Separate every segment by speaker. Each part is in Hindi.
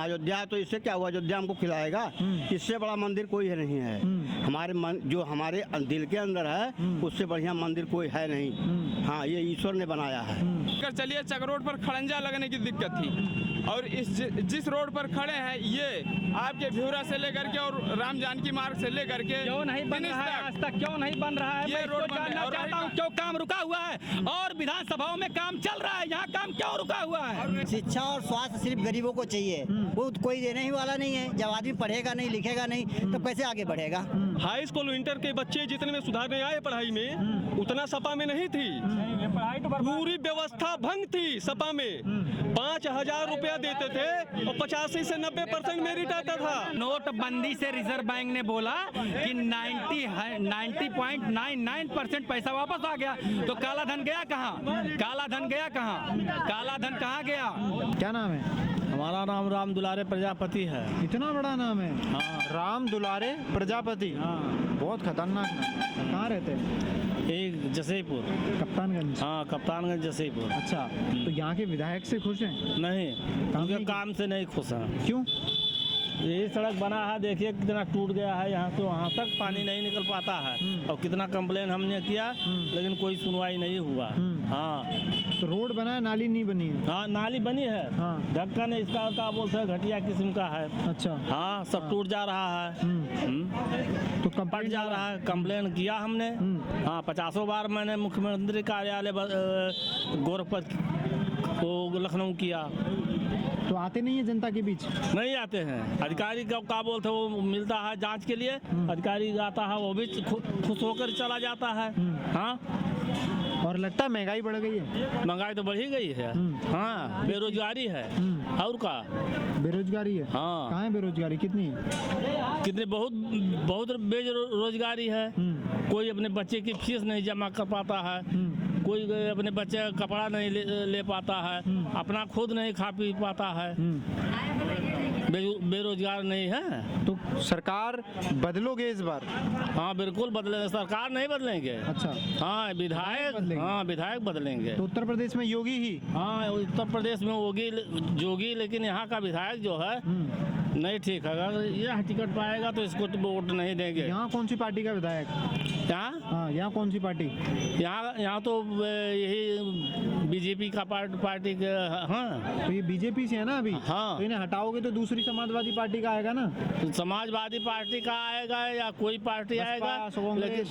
Speaker 1: हाँ, अयोध्या तो इससे क्या हुआ, अयोध्या हमको खिलाएगा, इससे बड़ा मंदिर कोई है नहीं है। जो हमारे दिल के अंदर है उससे बढ़िया मंदिर कोई है नहीं। हाँ, ये ईश्वर ने बनाया है।
Speaker 2: चलिए, चक रोड पर खड़ंजा लगने की दिक्कत थी और जिस रोड पर खड़े हैं ये आपके भिवरा से लेकर के और राम जानकी मार्ग से लेकर के
Speaker 3: क्यों नहीं बन रहा है आज तक, क्यों नहीं बन रहा है?
Speaker 2: ये
Speaker 3: मैं
Speaker 2: रोड
Speaker 3: इसको जानना चाहता हूँ क्यों काम रुका हुआ है और विधानसभाओं में काम चल रहा है, यहाँ काम क्यों रुका हुआ है?
Speaker 4: शिक्षा और स्वास्थ्य सिर्फ गरीबों को चाहिए, वो कोई देने ही वाला नहीं है। जब आदमी पढ़ेगा नहीं लिखेगा नहीं तो कैसे आगे बढ़ेगा?
Speaker 5: हाई स्कूल इंटर के बच्चे जितने में सुधार नहीं आए पढ़ाई में, उतना सपा में नहीं थी। पूरी व्यवस्था भंग थी सपा में। 5,000 रुपया देते थे और 85 से 90% मेरिट आता था।
Speaker 3: नोटबंदी से रिजर्व बैंक ने बोला कि 90.99% पैसा वापस आ गया, तो काला धन गया कहाँ? काला धन गया कहाँ? काला धन कहाँ गया?
Speaker 6: क्या नाम है?
Speaker 7: हमारा नाम राम दुलारे प्रजापति है।
Speaker 6: इतना बड़ा नाम है?
Speaker 7: हाँ।
Speaker 6: राम दुलारे प्रजापति।
Speaker 7: हाँ।
Speaker 6: बहुत खतरनाक नाम। कहाँ रहते हैं?
Speaker 7: एक जसेपुर।
Speaker 6: कप्तानगंज।
Speaker 7: हाँ, कप्तानगंज जसेपुर।
Speaker 6: अच्छा, तो यहाँ के विधायक से खुश हैं?
Speaker 7: नहीं, उनके काम से नहीं खुश हैं।
Speaker 6: क्यों?
Speaker 7: यही सड़क बना है, देखिए कितना टूट गया है, यहाँ से वहाँ तक पानी नहीं निकल पाता है और कितना कंप्लेन हमने किया लेकिन कोई सुनवाई नहीं हुआ। हाँ,
Speaker 6: तो रोड बना है, नाली नहीं बनी है?
Speaker 7: हाँ, नाली बनी है।
Speaker 6: हाँ।
Speaker 7: ढक्कन इसका क्या बोलते हैं, घटिया किस्म का है।
Speaker 6: अच्छा।
Speaker 7: हाँ, सब टूट जा रहा है।
Speaker 6: तो
Speaker 7: पट जा रहा है। कंप्लेन किया हमने। हाँ, 50 बार मैंने मुख्यमंत्री कार्यालय गोरखपुर को लखनऊ किया।
Speaker 6: तो आते नहीं है जनता के बीच?
Speaker 7: नहीं आते हैं। अधिकारी का बोलते वो मिलता है जांच के लिए, अधिकारी आता है वो भी खुश होकर चला जाता है। हाँ,
Speaker 6: और लगता है महंगाई बढ़ गई है?
Speaker 7: महंगाई तो बढ़ी गई है। हाँ, बेरोजगारी है। और का
Speaker 6: बेरोजगारी है?
Speaker 7: हाँ।
Speaker 6: कहाँ है बेरोजगारी, कितनी है?
Speaker 7: कितने बहुत बेरोजगारी है। कोई अपने बच्चे की फीस नहीं जमा कर पाता है, कोई अपने बच्चे का कपड़ा नहीं ले पाता है, अपना खुद नहीं खा पी पाता है, बेरोजगार नहीं है।
Speaker 6: तो सरकार बदलोगे इस बार?
Speaker 7: हाँ, बिल्कुल बदलेंगे। सरकार नहीं बदलेंगे।
Speaker 6: अच्छा।
Speaker 7: हाँ, विधायक। हाँ, विधायक बदलेंगे।
Speaker 6: तो उत्तर प्रदेश में योगी ही?
Speaker 7: हाँ, उत्तर प्रदेश में जोगी, लेकिन यहाँ का विधायक जो है नहीं ठीक है। अगर यह टिकट पाएगा तो इसको तो वोट नहीं देंगे।
Speaker 6: यहाँ कौन सी पार्टी का विधायक?
Speaker 7: यहाँ?
Speaker 6: हाँ, यहाँ कौन सी पार्टी?
Speaker 7: यहाँ तो यही बीजेपी का पार्टी के। हाँ,
Speaker 6: तो ये बीजेपी से है ना अभी?
Speaker 7: हाँ।
Speaker 6: तो इन्हें हटाओगे तो दूसरी समाजवादी पार्टी का आएगा ना?
Speaker 7: तो समाजवादी पार्टी का आएगा या कोई पार्टी आएगा, लेकिन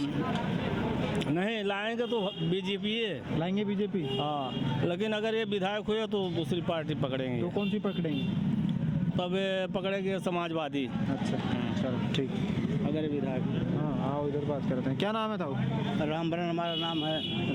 Speaker 7: नहीं लाएंगे तो बीजेपी है
Speaker 6: लाएंगे, बीजेपी।
Speaker 7: हाँ, लेकिन अगर ये विधायक हुए तो दूसरी पार्टी पकड़ेंगे।
Speaker 6: तो कौन सी पकड़ेंगे?
Speaker 7: तब पकड़ेंगे समाजवादी।
Speaker 6: अच्छा, चलो ठीक।
Speaker 7: अगर विधायक।
Speaker 6: हाँ, आओ इधर बात करते हैं। क्या नाम है ताऊ?
Speaker 1: रामबरन हमारा नाम है।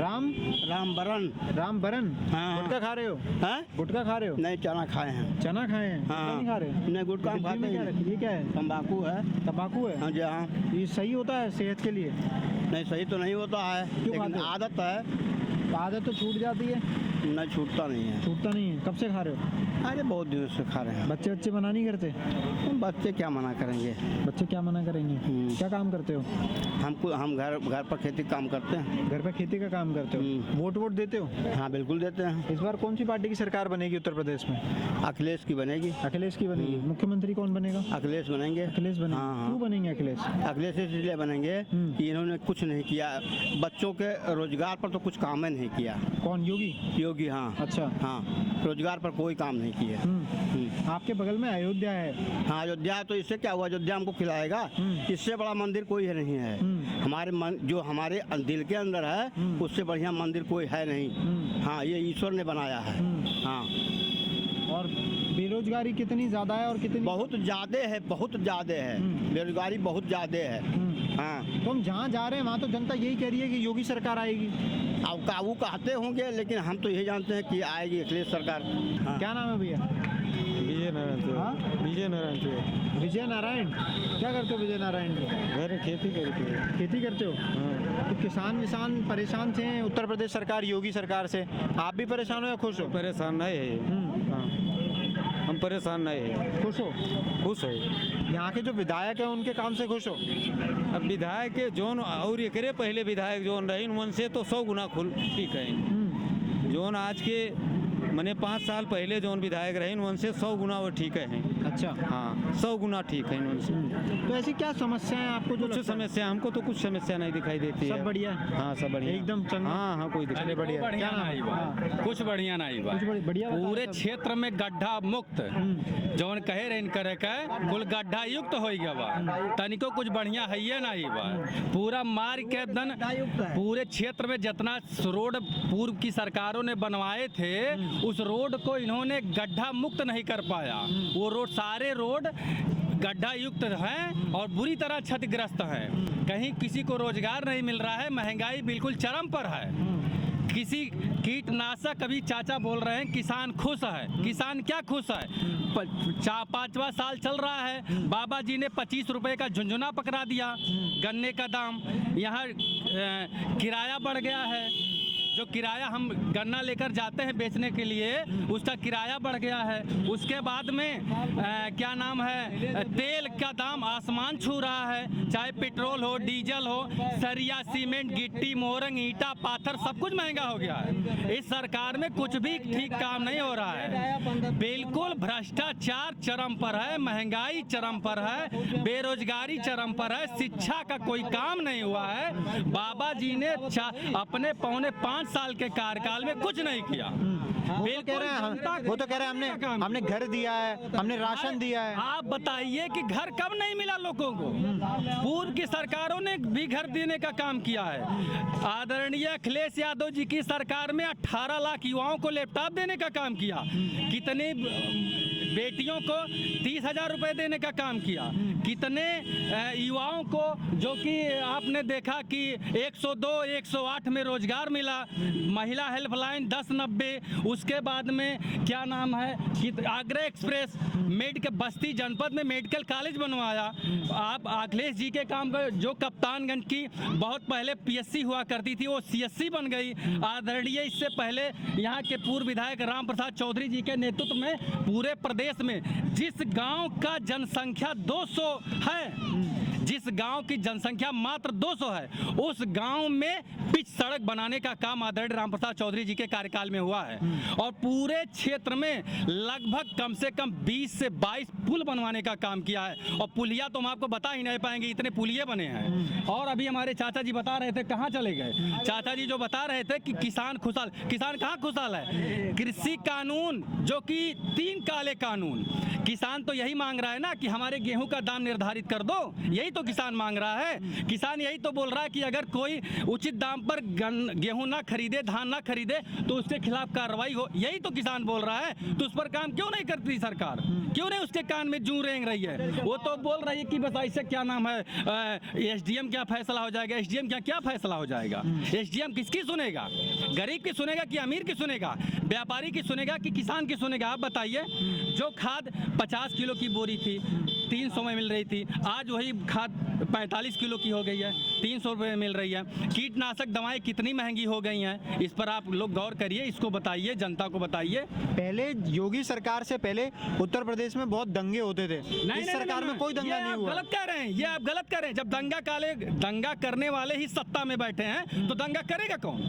Speaker 1: रामबरन।
Speaker 6: रामबरन।
Speaker 1: हाँ।
Speaker 6: गुटखा खा रहे हो?
Speaker 1: हाँ?
Speaker 6: गुटखा खा रहे हो?
Speaker 1: नहीं, चना खाए हैं।
Speaker 6: चना खाए हैं?
Speaker 1: हाँ।
Speaker 6: गुटखा नहीं खा रहे?
Speaker 1: नहीं, गुटखा हम खाते हैं।
Speaker 6: ये क्या है?
Speaker 1: तम्बाकू है।
Speaker 6: तम्बाकू है?
Speaker 1: हाँ जी। हाँ,
Speaker 6: ये सही होता है सेहत के लिए?
Speaker 1: नहीं, सही तो नहीं होता है, लेकिन
Speaker 6: खाते हो?
Speaker 1: आदत है।
Speaker 6: आदत तो छूट जाती है?
Speaker 1: नहीं, छूटता नहीं है।
Speaker 6: छूटता नहीं है। कब से खा रहे हो?
Speaker 1: अरे बहुत दिनों से खा रहे हैं।
Speaker 6: बच्चे मना नहीं करते?
Speaker 1: बच्चे क्या मना करेंगे?
Speaker 6: बच्चे क्या मना करेंगे? क्या काम करते हो?
Speaker 1: हम घर पर खेती का काम करते हैं।
Speaker 6: घर पर खेती का काम करते हो? वोट देते हो?
Speaker 1: हाँ, बिल्कुल देते हैं।
Speaker 6: इस बार कौन सी पार्टी की सरकार बनेगी उत्तर प्रदेश में?
Speaker 1: अखिलेश की बनेगी।
Speaker 6: अखिलेश की बनेगी। मुख्यमंत्री कौन बनेगा?
Speaker 1: अखिलेश बनेंगे।
Speaker 6: अखिलेश बनेंगे।
Speaker 1: हाँ।
Speaker 6: क्यों बनेंगे अखिलेश?
Speaker 1: अखिलेश इसलिए बनेंगे कि इन्होंने कुछ नहीं किया, बच्चों के रोजगार पर तो कुछ काम ही नहीं किया।
Speaker 6: कौन? योगी?
Speaker 1: हाँ।
Speaker 6: अच्छा।
Speaker 1: हाँ, रोजगार पर कोई काम नहीं किया।
Speaker 6: आपके बगल में अयोध्या है?
Speaker 1: हाँ, अयोध्या तो इससे क्या हुआ, अयोध्या हमको खिलाएगा, इससे बड़ा मंदिर कोई है नहीं है। जो हमारे दिल के अंदर है उससे बढ़िया मंदिर कोई है नहीं। हाँ, ये ईश्वर ने बनाया है। हाँ।
Speaker 6: और बेरोजगारी कितनी ज्यादा है और कितनी?
Speaker 1: बहुत ज्यादा है, बहुत ज्यादा है। बेरोजगारी बहुत ज्यादा है। हाँ।
Speaker 6: तो हम जहाँ जा रहे हैं वहाँ तो जनता यही कह रही है कि योगी सरकार आएगी।
Speaker 1: अब काबू कहते होंगे, लेकिन हम तो यही जानते हैं कि आएगी अखिलेश सरकार। हाँ।
Speaker 6: क्या नाम है भैया?
Speaker 5: विजय नारायण।
Speaker 6: हाँ?
Speaker 5: विजय नारायण।
Speaker 6: विजय नारायण। क्या करते हो विजय नारायण?
Speaker 5: घर खेती करते हो?
Speaker 6: खेती करते हो?
Speaker 5: हाँ।
Speaker 6: तो किसान परेशान थे उत्तर प्रदेश सरकार, योगी सरकार से। आप भी परेशान हो या खुश हो?
Speaker 5: परेशान नहीं है। हाँ। हम परेशान नहीं है।
Speaker 6: खुश हो?
Speaker 5: खुश है।
Speaker 6: यहाँ के जो विधायक है उनके काम से खुश हो?
Speaker 5: अब विधायक के जोन और एकरे पहले विधायक जोन रही उनसे तो 100 गुना खुल ठीक है। जोन आज के
Speaker 8: मैंने 5 साल पहले जो विधायक रहे उनसे 100 गुना वो ठीक है।
Speaker 6: अच्छा,
Speaker 8: हाँ 100 गुना ठीक है उनसे।
Speaker 6: तो ऐसी क्या समस्या है आपको? जो
Speaker 8: कुछ समस्या हमको तो कुछ समस्या नहीं दिखाई देती है।
Speaker 6: सब बढ़िया है?
Speaker 8: हाँ सब बढ़िया
Speaker 6: एकदम चंगा।
Speaker 8: हाँ कोई दिक्कत नहीं।
Speaker 6: बढ़िया।
Speaker 3: बढ़िया नहीं बा, कुछ बढ़िया नहीं बा।
Speaker 6: बढ़िया बताओ
Speaker 3: पूरे
Speaker 6: सब।
Speaker 3: क्षेत्र में गड्ढा मुक्त जौन कहे रहे करे के कुल गड्ढा युक्त हो गया बा, तनिको कुछ बढ़िया है ये नहीं बा। पूरा मार के दन पूरे क्षेत्र में जितना रोड पूर्व की सरकारों ने बनवाए थे उस रोड को इन्होंने गड्ढा मुक्त नहीं कर पाया। वो रोड सारे रोड गड्ढा युक्त हैं और बुरी तरह क्षतिग्रस्त हैं। कहीं किसी को रोजगार नहीं मिल रहा है, महंगाई बिल्कुल चरम पर है। किसी कीटनाशक, अभी चाचा बोल रहे हैं किसान खुश है। किसान क्या खुश है? 5वां साल चल रहा है, बाबा जी ने 25 रुपए का झुंझुना पकड़ा दिया गन्ने का दाम। यहाँ किराया बढ़ गया है, जो किराया हम गन्ना लेकर जाते हैं बेचने के लिए उसका किराया बढ़ गया है। उसके बाद में क्या नाम है, तेल का दाम आसमान छू रहा है। चाहे पेट्रोल हो, डीजल हो, सरिया, सीमेंट, गिट्टी, मोरंग, ईंटा, पाथर सब कुछ महंगा हो गया है। इस सरकार में कुछ भी ठीक काम नहीं हो रहा है। बिल्कुल भ्रष्टाचार चरम पर है, महंगाई चरम पर है, बेरोजगारी चरम पर है, शिक्षा का कोई काम नहीं हुआ है। बाबा जी ने अपने 5 साल के कार्यकाल में कुछ नहीं किया।
Speaker 6: वो तो कह रहे हैं हमने घर दिया है, हमने राशन दिया है।
Speaker 3: आप बताइए कि घर कब नहीं मिला लोगों को? पूर्व की सरकारों ने भी घर देने का काम किया है। आदरणीय अखिलेश यादव जी की सरकार में 18 लाख युवाओं को लैपटॉप देने का काम किया। कितने बेटियों को 30,000 रुपए देने का काम किया। कितने युवाओं को, जो कि आपने देखा कि 102, 108 में रोजगार मिला। महिला हेल्पलाइन 1090, उसके बाद में क्या नाम है कि आगरा एक्सप्रेस, मेडिकल बस्ती जनपद में मेडिकल कॉलेज बनवाया। आप अखिलेश जी के काम पर जो कप्तानगंज की बहुत पहले PSC हुआ करती थी वो CSC बन गई। आदरणीय इससे पहले यहाँ के पूर्व विधायक राम प्रसाद चौधरी जी के नेतृत्व में पूरे प्रदेश में जिस गांव का जनसंख्या 200 है, जिस गांव की जनसंख्या मात्र 200 है, उस गांव में पिच सड़क बनाने का काम आदरणीय राम प्रसाद चौधरी जी के कार्यकाल में हुआ है। और पूरे क्षेत्र में लगभग कम से कम 20 से 22 पुल बनवाने का काम किया है। और पुलिया तो हम आपको बता ही नहीं पाएंगे, इतने पुलिये बने हैं। और अभी हमारे चाचा जी बता रहे थे, कहाँ चले गए चाचा जी? जो बता रहे थे कि किसान खुशहाल, किसान कहाँ खुशहाल है? कृषि कानून जो कि 3 काले कानून, किसान तो यही मांग रहा है ना कि हमारे गेहूं का दाम निर्धारित कर दो। यही तो किसान मांग रहा है। किसान यही तो बोल रहा है कि अगर कोई उचित दाम पर गेहूं ना खरीदे, धान ना खरीदे तो उसके खिलाफ कार्रवाई हो। यही तो किसान बोल रहा है। तो उस पर काम क्यों नहीं करती सरकार? क्यों नहीं उसके कान में जूं रेंग रही है? वो तो बोल रही है कि बस ऐसे क्या नाम है, SDM क्या फैसला हो जाएगा, SDM क्या फैसला हो जाएगा। SDM किसकी सुनेगा? गरीब की सुनेगा कि अमीर की सुनेगा? व्यापारी की सुनेगा कि किसान की सुनेगा? आप बताइए। जो खाद 50 किलो की बोरी थी 300 में मिल रही थी, आज वही खाद 45 किलो की हो गई है, 300 रुपये में मिल रही है। कीटनाशक दवाएं कितनी महंगी हो गई हैं, इस पर आप लोग गौर करिए, इसको बताइए, जनता को बताइए।
Speaker 6: पहले योगी सरकार से पहले उत्तर प्रदेश में बहुत दंगे होते थे। इस सरकार में कोई दंगा नहीं हुआ।
Speaker 3: गलत कह रहे हैं, ये आप गलत कह रहे हैं। जब दंगा करने वाले ही सत्ता में बैठे हैं तो दंगा करेगा कौन?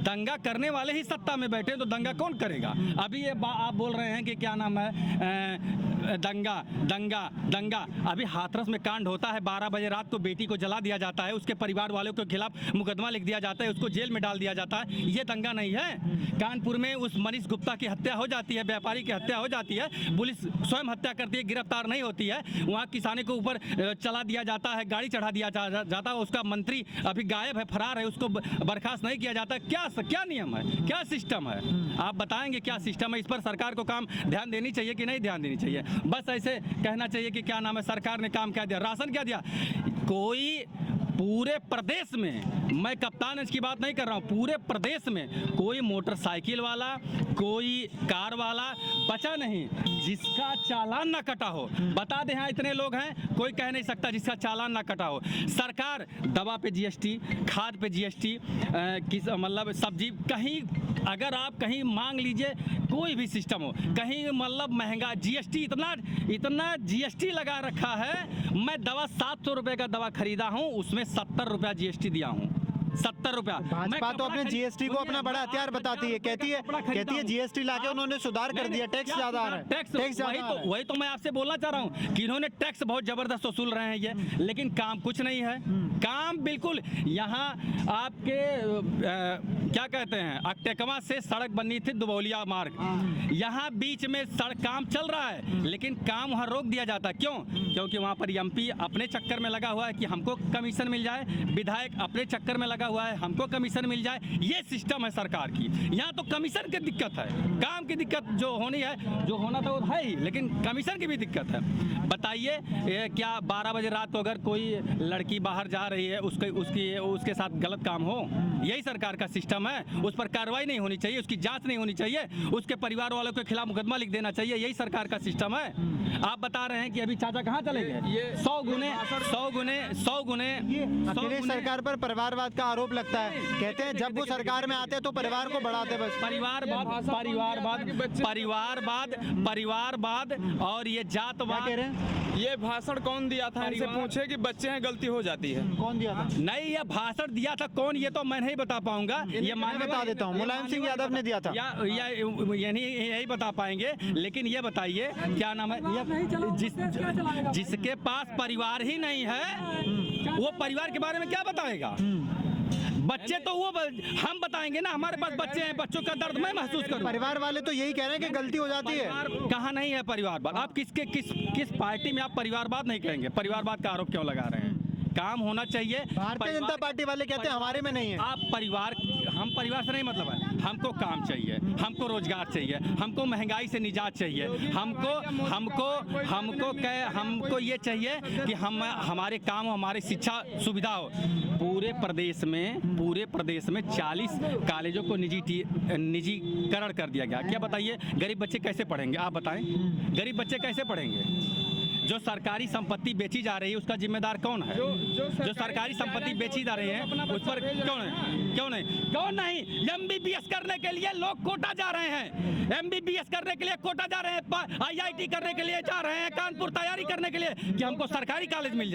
Speaker 3: दंगा करने वाले ही सत्ता में बैठे तो दंगा कौन करेगा? अभी ये आप बोल रहे हैं कि क्या नाम है, दंगा दंगा दंगा। अभी हाथरस में कांड होता है, 12 बजे रात को बेटी को जला दिया जाता है, उसके परिवार वालों के खिलाफ मुकदमा लिख दिया जाता है, उसको जेल में डाल दिया जाता है। ये दंगा नहीं है? कानपुर में उस मनीष गुप्ता की हत्या हो जाती है, व्यापारी की हत्या हो जाती है, पुलिस स्वयं हत्या करती है, गिरफ्तार नहीं होती है। वहाँ किसानी को ऊपर चला दिया जाता है, गाड़ी चढ़ा दिया जाता है, उसका मंत्री अभी गायब है, फरार है, उसको बर्खास्त नहीं किया जाता है। क्या नियम है, क्या सिस्टम है? आप बताएंगे क्या सिस्टम है? इस पर सरकार को काम ध्यान देनी चाहिए कि नहीं ध्यान देनी चाहिए? बस ऐसे कहना चाहिए कि क्या नाम है, सरकार ने काम क्या दिया, राशन क्या दिया। कोई पूरे प्रदेश में, मैं कप्तानगंज की बात नहीं कर रहा हूँ, पूरे प्रदेश में कोई मोटरसाइकिल वाला, कोई कार वाला बचा नहीं जिसका चालान ना कटा हो। बता दें, हाँ इतने लोग हैं, कोई कह नहीं सकता जिसका चालान ना कटा हो। सरकार दवा पे GST, खाद पे GST, मतलब सब्जी, कहीं अगर आप कहीं मांग लीजिए, कोई भी सिस्टम हो, कहीं मतलब महंगा GST, इतना GST लगा रखा है। मैं दवा 700 रुपये का दवा खरीदा हूँ, उसमें 70 रुपया GST दिया हूँ। 70 रुपया।
Speaker 6: भाजपा तो अपने जीएसटी को अपना बड़ा हथियार बताती है, कहती है जीएसटी लाके उन्होंने सुधार कर दिया, टैक्स ज्यादा आ रहा है, टैक्स ज्यादा आ रहा है।
Speaker 3: वही तो मैं आपसे बोलना चाह रहा हूँ कि इन्होंने टैक्स बहुत जबरदस्त वसूल रहे हैं ये, लेकिन काम कुछ नहीं है। काम बिल्कुल यहाँ आपके क्या कहते हैं, अकटेकवा से सड़क बनी थी दुबौलिया मार्ग, यहाँ बीच में सड़क काम चल रहा है, लेकिन काम वहाँ रोक दिया जाता है। क्यों? क्योंकि वहाँ पर एमपी अपने चक्कर में लगा हुआ है कि हमको कमीशन मिल जाए, विधायक अपने चक्कर में लगा हुआ है हमको कमीशन मिल जाए। ये सिस्टम है सरकार की। यहाँ तो कमीशन की दिक्कत है, काम की दिक्कत जो होनी है, जो होना था वो है ही, लेकिन कमीशन की भी दिक्कत है। बताइए क्या 12 बजे रात को अगर कोई लड़की बाहर जा रही है उसके साथ गलत काम हो? यही सरकार का सिस्टम है। उस पर कार्रवाई नहीं होनी चाहिए, उसकी जांच नहीं होनी चाहिए, उसके परिवार वालों के खिलाफ मुकदमा लिख देना चाहिए। यही सरकार का सिस्टम है। आप बता रहे हैं कि अभी चाचा कहाँ चले गए? 100 गुने
Speaker 6: अखिलेश सरकार पर परिवारवाद का आरोप लगता है, कहते हैं जब वो सरकार में आते तो परिवार को बढ़ाते, बस
Speaker 3: परिवारवाद और ये जातवाद।
Speaker 6: कह रहे हैं
Speaker 2: ये भाषण कौन दिया था? इनसे पूछे कि बच्चे हैं गलती हो जाती है।
Speaker 6: कौन दिया था?
Speaker 3: नहीं, ये भाषण दिया था कौन, ये तो मैं नहीं बता पाऊंगा। ये
Speaker 6: मैं बता देता हूँ, मुलायम सिंह यादव ने दिया था।
Speaker 3: यही बता पाएंगे, लेकिन ये बताइए क्या नाम है, जिसके पास परिवार ही नहीं है वो परिवार के बारे में क्या बताएगा? बच्चे तो वो हम बताएंगे ना, हमारे पास बच्चे हैं, बच्चों का दर्द मैं महसूस करूं।
Speaker 6: परिवार वाले तो यही कह रहे हैं कि गलती हो जाती है।
Speaker 3: कहाँ नहीं है परिवारवाद? आप किस पार्टी में आप परिवारवाद नहीं कहेंगे? परिवारवाद का आरोप क्यों लगा रहे हैं? काम होना चाहिए।
Speaker 6: भारतीय जनता पार्टी वाले कहते हैं हमारे में नहीं है।
Speaker 3: आप हम परिवार से नहीं मतलब है, हमको काम चाहिए, हमको रोजगार चाहिए, हमको महंगाई से निजात चाहिए, हमको ये चाहिए कि हमारे काम हो, हमारी शिक्षा सुविधा हो। पूरे प्रदेश में 40 कॉलेजों को निजीकरण कर दिया गया। क्या बताइए, गरीब बच्चे कैसे पढ़ेंगे? आप बताएं, गरीब बच्चे कैसे पढ़ेंगे? जो सरकारी संपत्ति बेची जा रही है उसका जिम्मेदार कौन है? जो सरकारी संपत्ति बेची जा रही है उस पर क्यों नहीं? एमबीबीएस करने के लिए लोग कोटा जा रहे हैं, एमबीबीएस करने के लिए कोटा जा रहे हैं, आईआईटी करने के लिए जा रहे हैं, कानपुर तैयारी करने के लिए कि हमको सरकारी कॉलेज मिल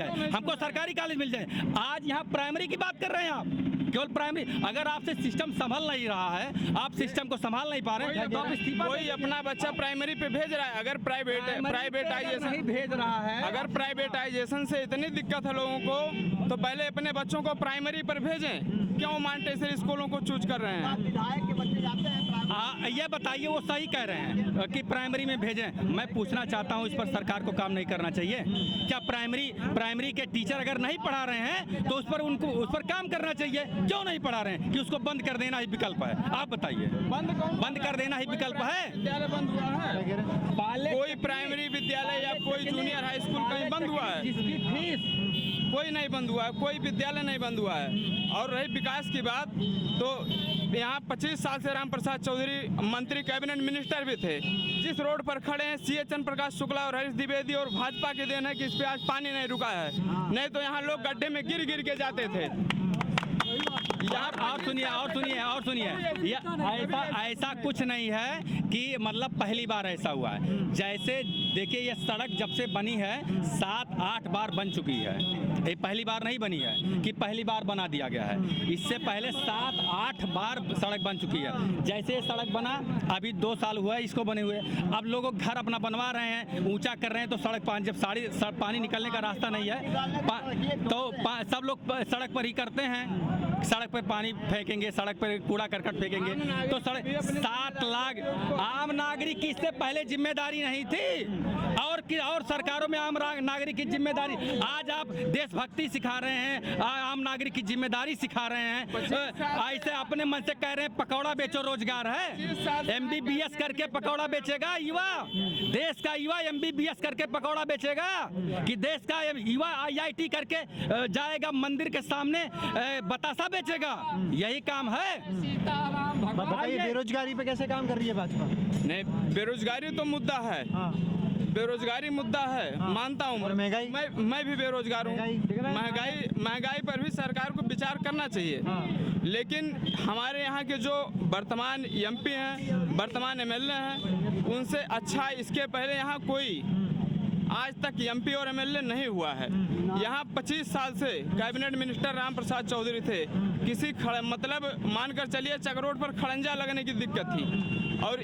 Speaker 3: जाए, आज यहाँ प्राइमरी की बात कर रहे हैं आप, केवल प्राइमरी। अगर आपसे सिस्टम संभल नहीं रहा है, आप सिस्टम को संभाल नहीं पा रहे हैं, तो आप इस्तीफा।
Speaker 2: कोई अपना बच्चा प्राइमरी पे भेज रहा है, अगर प्राइवेटाइजेशन
Speaker 3: नहीं भेज रहा है,
Speaker 2: अगर प्राइवेटाइजेशन से इतनी दिक्कत है लोगों को, तो पहले अपने बच्चों को प्राइमरी पर भेजें। क्यों मांटेसरी स्कूलों को चूज कर रहे हैं?
Speaker 4: विधायक के बच्चे जाते हैं
Speaker 3: ये बताइए, वो सही कह रहे हैं कि प्राइमरी में भेजें। मैं पूछना चाहता हूँ, इस पर सरकार को काम नहीं करना चाहिए क्या? प्राइमरी के टीचर अगर नहीं पढ़ा रहे हैं तो उस पर काम करना चाहिए। क्यों नहीं पढ़ा रहे हैं? कि उसको बंद कर देना ही विकल्प है? आप बताइए, बंद कर देना ही विकल्प है?
Speaker 2: विद्यालय बंद हुआ है? कोई प्राइमरी विद्यालय या कोई जूनियर हाई स्कूल कहीं बंद हुआ है?
Speaker 3: जिसकी फीस
Speaker 2: कोई नहीं बंद हुआ है, कोई विद्यालय नहीं बंद हुआ है। और रही विकास की बात, तो यहाँ 25 साल से राम प्रसाद चौधरी मंत्री कैबिनेट मिनिस्टर भी थे। जिस रोड पर खड़े हैं सीए चंद्र प्रकाश शुक्ला और हरीश द्विवेदी और भाजपा के देन है कि इस पे आज पानी नहीं रुका है, नहीं तो यहाँ लोग गड्ढे में गिर के जाते थे।
Speaker 3: और सुनिए, ऐसा कुछ नहीं है कि मतलब पहली बार ऐसा हुआ है। जैसे देखिए, ये सड़क जब से बनी है 7-8 बार बन चुकी है। ये पहली बार नहीं बनी है कि पहली बार बना दिया गया है, इससे पहले 7-8 बार सड़क बन चुकी है। जैसे ये सड़क बना, अभी 2 साल हुआ है इसको बने हुए, अब लोग घर अपना बनवा रहे हैं, ऊंचा कर रहे हैं, तो सड़क जब पानी निकलने का रास्ता नहीं है तो सब लोग सड़क पर ही करते हैं, सड़क पर पानी फेंकेंगे, सड़क पर कूड़ा करकट फेंकेंगे, तो सड़क 7 लाख आम नागरिक की इससे पहले जिम्मेदारी नहीं थी। और सरकारों में आम नागरिक की जिम्मेदारी, आज आप देशभक्ति सिखा रहे हैं, आम नागरिक की जिम्मेदारी सिखा रहे हैं। ऐसे अपने मन से कह रहे हैं पकौड़ा बेचो रोजगार है। एमबीबीएस करके पकौड़ा बेचेगा युवा? देश का युवा एमबीबीएस करके पकौड़ा बेचेगा कि देश का युवा आईआईटी करके जाएगा मंदिर के सामने बतासा बेचेगा? यही काम है।
Speaker 6: बताइए, बेरोजगारी पे कैसे काम कर रही है भाजपा?
Speaker 2: नहीं, बेरोजगारी तो मुद्दा है। बेरोजगारी मुद्दा है, मानता हूँ।
Speaker 6: महंगाई?
Speaker 2: मैं भी बेरोजगार हूँ। महंगाई पर भी सरकार को विचार करना चाहिए। लेकिन हमारे यहाँ के जो वर्तमान एमपी हैं, वर्तमान एमएलए हैं, उनसे अच्छा इसके पहले यहाँ कोई आज तक एमपी और एमएलए नहीं हुआ है। यहाँ 25 साल से कैबिनेट मिनिस्टर राम प्रसाद चौधरी थे। किसी मतलब मानकर चलिए चक रोड पर खड़ंजा लगने की दिक्कत थी, और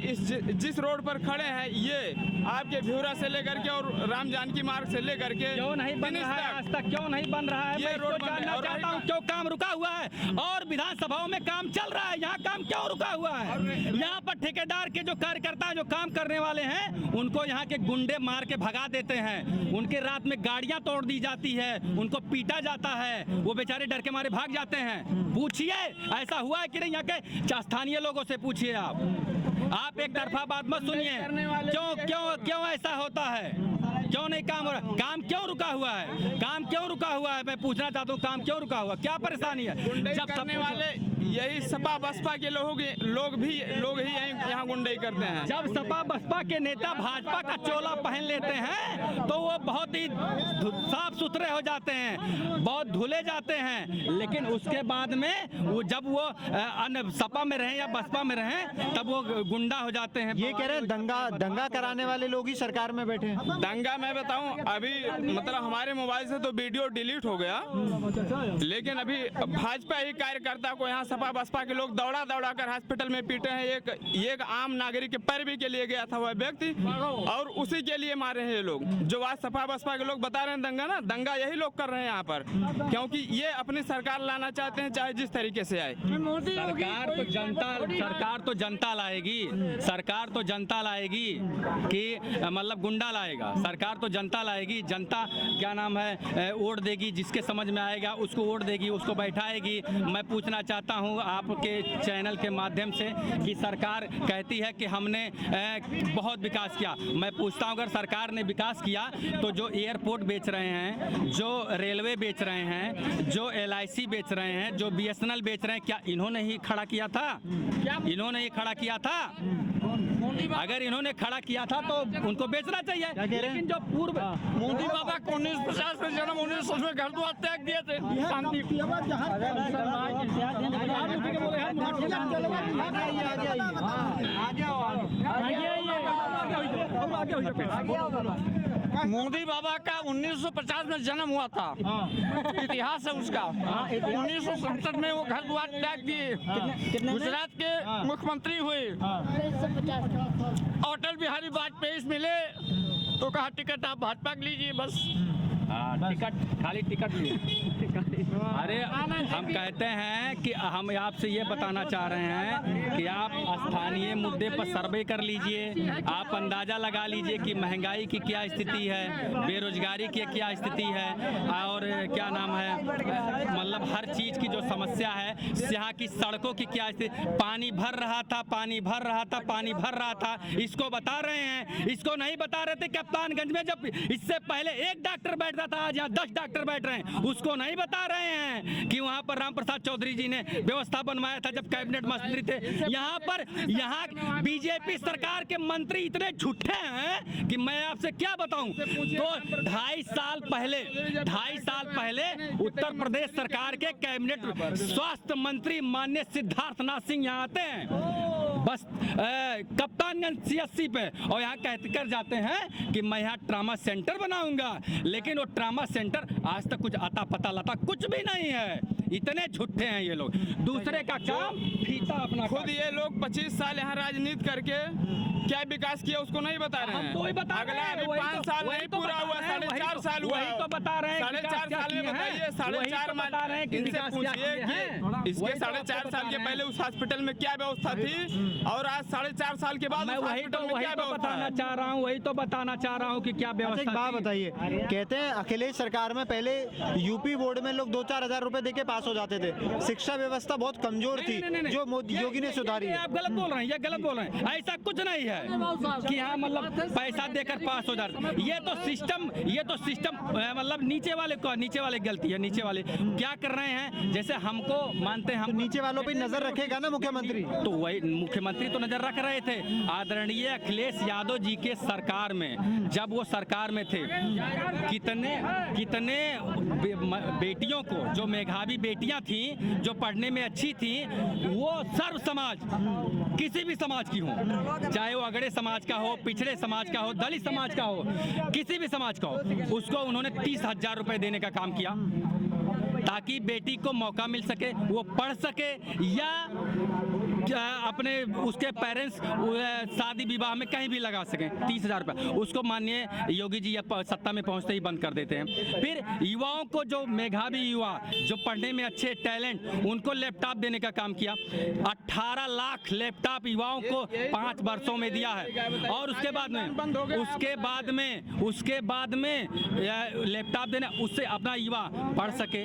Speaker 2: जिस रोड पर खड़े हैं ये आपके भ्यूरा से लेकर के और राम जानकी मार्ग से लेकर के
Speaker 3: क्यों नहीं बन रहा है आज तक, क्यों नहीं बन रहा है?
Speaker 2: ये
Speaker 3: मैं
Speaker 2: रोड
Speaker 3: इसको
Speaker 2: बन रहा है।
Speaker 3: जानना
Speaker 2: और
Speaker 3: चाहता हूँ क्यों काम रुका हुआ है, और विधानसभाओं में काम चल रहा है, यहाँ काम क्यों रुका हुआ है? यहाँ पर ठेकेदार के जो कार्यकर्ता जो काम करने वाले हैं उनको यहाँ के गुंडे मार के भगा देते हैं, उनके रात में गाड़ियाँ तोड़ दी जाती है, उनको पीटा जाता है, वो बेचारे डर के मारे भाग जाते हैं। पूछिए ऐसा हुआ है कि नहीं, यहाँ के स्थानीय लोगों से पूछिए आप एक तरफा बात मत सुनिए। क्यों क्यों क्यों ऐसा होता है? क्यों नहीं काम हो रहा? काम क्यों रुका हुआ है? काम क्यों रुका हुआ है? मैं पूछना चाहता हूँ काम क्यों रुका हुआ, क्या परेशानी है?
Speaker 2: जब करने वाले यही सपा बसपा के लोग ही यहाँ गुंडई करते हैं।
Speaker 3: जब सपा बसपा के नेता भाजपा का चोला पहन लेते हैं तो वो बहुत ही साफ सुथरे हो जाते हैं, बहुत धुले जाते हैं, लेकिन उसके बाद में वो जब वो सपा में रहें या बसपा में रहें तब वो गुंडा हो जाते हैं।
Speaker 6: ये कह रहे हैं दंगा कराने वाले लोग ही सरकार में बैठे हैं।
Speaker 2: दंगा मैं बताऊं, अभी मतलब हमारे मोबाइल से तो वीडियो डिलीट हो गया, लेकिन अभी भाजपा ही कार्यकर्ता को यहाँ सपा बसपा के लोग दौड़ा कर हॉस्पिटल में पीटे हैं। एक आम नागरिक के पैरवी के लिए गया था वह व्यक्ति, और उसी के लिए मारे हैं ये लोग। जो आज सपा बसपा के लोग बता रहे हैं दंगा, ना दंगा यही लोग कर रहे हैं यहाँ पर, क्योंकि ये अपनी सरकार लाना चाहते हैं, चाहे जिस तरीके से आए।
Speaker 3: सरकार तो जनता लाएगी, सरकार तो जनता लाएगी कि मतलब गुंडा लाएगा? सरकार तो जनता लाएगी, जनता क्या नाम है वोट देगी, जिसके समझ में आएगा उसको वोट देगी, उसको बैठाएगी। मैं पूछना चाहता हूं आपके चैनल के माध्यम से कि सरकार कहती है कि हमने बहुत विकास किया। मैं पूछता हूं अगर सरकार ने विकास किया तो जो एयरपोर्ट बेच रहे हैं, जो रेलवे बेच रहे हैं, जो LIC बेच रहे हैं, जो BSNL बेच रहे हैं, क्या इन्होंने ही खड़ा किया था? इन्होंने ही खड़ा किया था? अगर इन्होंने खड़ा किया था तो उनको बेचना चाहिए। लेकिन जो पूर्व
Speaker 9: मोदी बाबा को 1950 में जन्म, 1900 में घर द्वार त्याग दिए थे। मोदी बाबा का 1950 में जन्म हुआ था, इतिहास है उसका। 1967 में वो घर द्वार त्याग दिए, गुजरात के मुख्यमंत्री हुए। अटल बिहारी वाजपेयी मिले तो कहा टिकट आप भाजपा के लीजिए, बस
Speaker 3: टिकट खाली टिकट अरे हम कहते हैं कि हम आपसे ये बताना चाह रहे हैं कि आप स्थानीय मुद्दे पर सर्वे कर लीजिए, आप अंदाज़ा लगा लीजिए कि महंगाई की क्या स्थिति है, बेरोजगारी की क्या स्थिति है, और क्या नाम है मतलब हर चीज़ की जो समस्या है, यहाँ की सड़कों की क्या स्थिति, पानी भर रहा था, इसको बता रहे हैं। इसको नहीं बता रहे थे कप्तानगंज में जब इससे पहले एक डॉक्टर बैठता था, आज यहाँ 10 डॉक्टर बैठ रहे हैं, उसको नहीं बता रहे हैं कि वहाँ पर राम प्रसाद चौधरी जी ने व्यवस्था बनवाया था जब कैबिनेट मंत्री थे। यहाँ बीजेपी सरकार के मंत्री इतने झूठे हैं कि मैं आपसे क्या बताऊं। तो 2.5 साल पहले उत्तर प्रदेश सरकार के कैबिनेट स्वास्थ्य मंत्री माननीय सिद्धार्थनाथ सिंह यहाँ आते हैं बस कप्तानगंज CSC पे, और यहाँ कहकर जाते हैं कि मैं यहाँ ट्रामा सेंटर बनाऊंगा, लेकिन वो ट्रामा सेंटर आज तक कुछ आता पता लता कुछ भी नहीं है। इतने झूठे हैं ये लोग। दूसरे का काम फीता अपना,
Speaker 2: खुद ये लोग 25 साल यहाँ राजनीति करके क्या विकास किया उसको नहीं बता रहे हैं। अगला अभी 5 साल नहीं पूरा हुआ, 4.5 साल हुआ,
Speaker 3: वही तो बता रहे हैं।
Speaker 2: 4.5 साल में बताइए, 4.5
Speaker 3: बता रहे हैं कि
Speaker 2: इनसे पूछिए कि इसके 4.5 साल के पहले उस हॉस्पिटल में क्या व्यवस्था थी और आज 4.5 साल के बाद
Speaker 3: मैं वही तो बताना चाह रहा हूँ, कि क्या व्यवस्था।
Speaker 6: एक बात बताइए, कहते हैं अखिलेश सरकार में पहले यूपी बोर्ड में लोग 2-4 हजार रुपए देके पास हो जाते थे, शिक्षा व्यवस्था बहुत कमजोर थी जो मोदी योगी ने सुधारी है।
Speaker 3: आप गलत बोल रहे हैं, ये गलत बोल रहे हैं। ऐसा कुछ नहीं है कि हाँ मतलब पैसा देकर पास हो जाते। ये तो सिस्टम मतलब नीचे वाले गलती है। नीचे वाले क्या कर रहे हैं, जैसे हमको मानते हैं, हम
Speaker 6: नीचे वालों पे नजर रखेगा ना मुख्यमंत्री,
Speaker 3: तो वही मुख्यमंत्री तो नजर रख रहे थे। आदरणीय अखिलेश यादव जी के सरकार में, जब वो सरकार में थे, कितने बेटियों को, जो मेधावी बेटियां थी, जो पढ़ने में अच्छी थी, वो सर्व समाज, किसी भी समाज की हो, चाहे वो अगड़े समाज का हो, पिछड़े समाज का हो, दलित समाज का हो, किसी भी समाज का हो, उसको उन्होंने 30,000 रुपए देने का काम किया ताकि बेटी को मौका मिल सके, वो पढ़ सके या अपने उसके पेरेंट्स शादी विवाह में कहीं भी लगा सकें। 30,000 रुपये उसको माननीय योगी जी सत्ता में पहुंचते ही बंद कर देते हैं। फिर युवाओं को, जो मेधावी युवा, जो पढ़ने में अच्छे टैलेंट, उनको लैपटॉप देने का काम किया। 18 लाख लैपटॉप युवाओं को 5 वर्षों में दिया है। और उसके बाद में लैपटॉप देना, उससे अपना युवा पढ़ सके,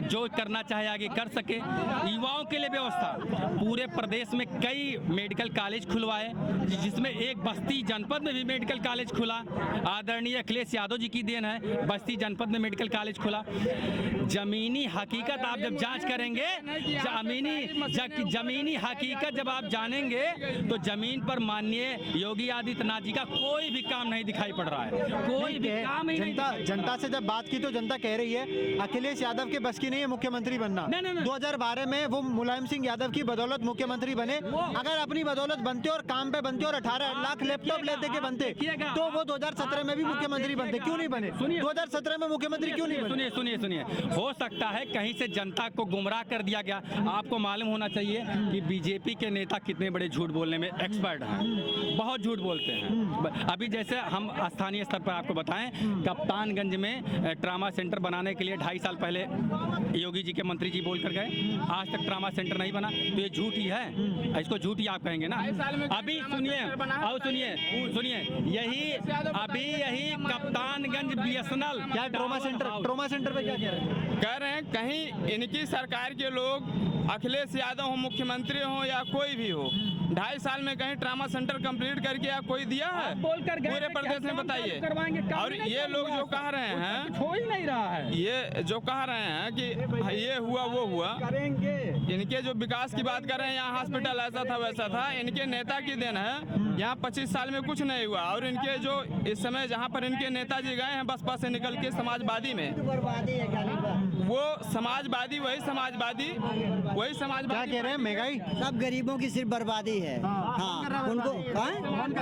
Speaker 3: जो करना चाहे आगे कर सके। युवाओं के लिए व्यवस्था, पूरे प्रदेश में कई मेडिकल कॉलेज खुलवाए, जिसमें एक बस्ती जनपद में भी मेडिकल कॉलेज खुला। आदरणीय अखिलेश यादव जी की देन है, बस्ती जनपद में मेडिकल कॉलेज खुला। जमीनी हकीकत आप जब जांच करेंगे, जमीनी हकीकत जब आप जानेंगे, तो जमीन पर माननीय योगी आदित्यनाथ जी का कोई भी काम नहीं दिखाई पड़ रहा है, कोई भी काम ही नहीं।
Speaker 6: जनता से जब बात की तो जनता कह रही है अखिलेश यादव के बस की नहीं है मुख्यमंत्री बनना। 2012 में वो मुलायम सिंह यादव की बदौलत मुख्यमंत्री बने। अगर अपनी बदौलत बनते और काम पे बनते और 18 लाख लैपटॉप लेते के बनते, तो वो 2017 में भी मुख्यमंत्री बनते। क्यों नहीं बने? 2017 में मुख्यमंत्री क्यों नहीं बने?
Speaker 3: सुनिए, हो सकता है कहीं से जनता को गुमराह कर दिया गया। आपको मालूम होना चाहिए कि बीजेपी के नेता कितने बड़े झूठ बोलने में एक्सपर्ट हैं, बहुत झूठ बोलते हैं। अभी जैसे हम स्थानीय स्तर पर आपको बताएं, कप्तानगंज में ट्रामा सेंटर बनाने के लिए 2.5 साल पहले योगी जी के मंत्री जी बोल कर गए, आज तक ट्रामा सेंटर नहीं बना, तो ये झूठ ही है। इसको झूठ ही आप कहेंगे ना। अभी सुनिए, यही कप्तानगंज BSNL
Speaker 6: क्या ट्रोमा सेंटर पे क्या
Speaker 2: कह रहे हैं, कहीं इनकी सरकार के लोग अखिलेश यादव हो, मुख्यमंत्री हो या कोई भी हो, 2.5 साल में कहीं ट्रामा सेंटर कंप्लीट करके या कोई दिया है पूरे प्रदेश में? बताइए। और ये लोग जो कह रहे हैं,
Speaker 3: हो ही नहीं रहा है,
Speaker 2: ये जो कह रहे हैं कि ये हुआ वो हुआ, इनके जो विकास की बात कर रहे हैं, यहाँ हॉस्पिटल ऐसा था वैसा था, इनके नेता की देन है। यहाँ 25 साल में कुछ नहीं हुआ। और इनके जो इस समय जहाँ पर इनके नेताजी गए हैं बसपा से निकल के समाजवादी में, वो समाजवादी वही समाजवादी
Speaker 6: क्या कह रहे हैं? महंगाई
Speaker 4: सब गरीबों की सिर्फ बर्बादी है। हाँ, उनको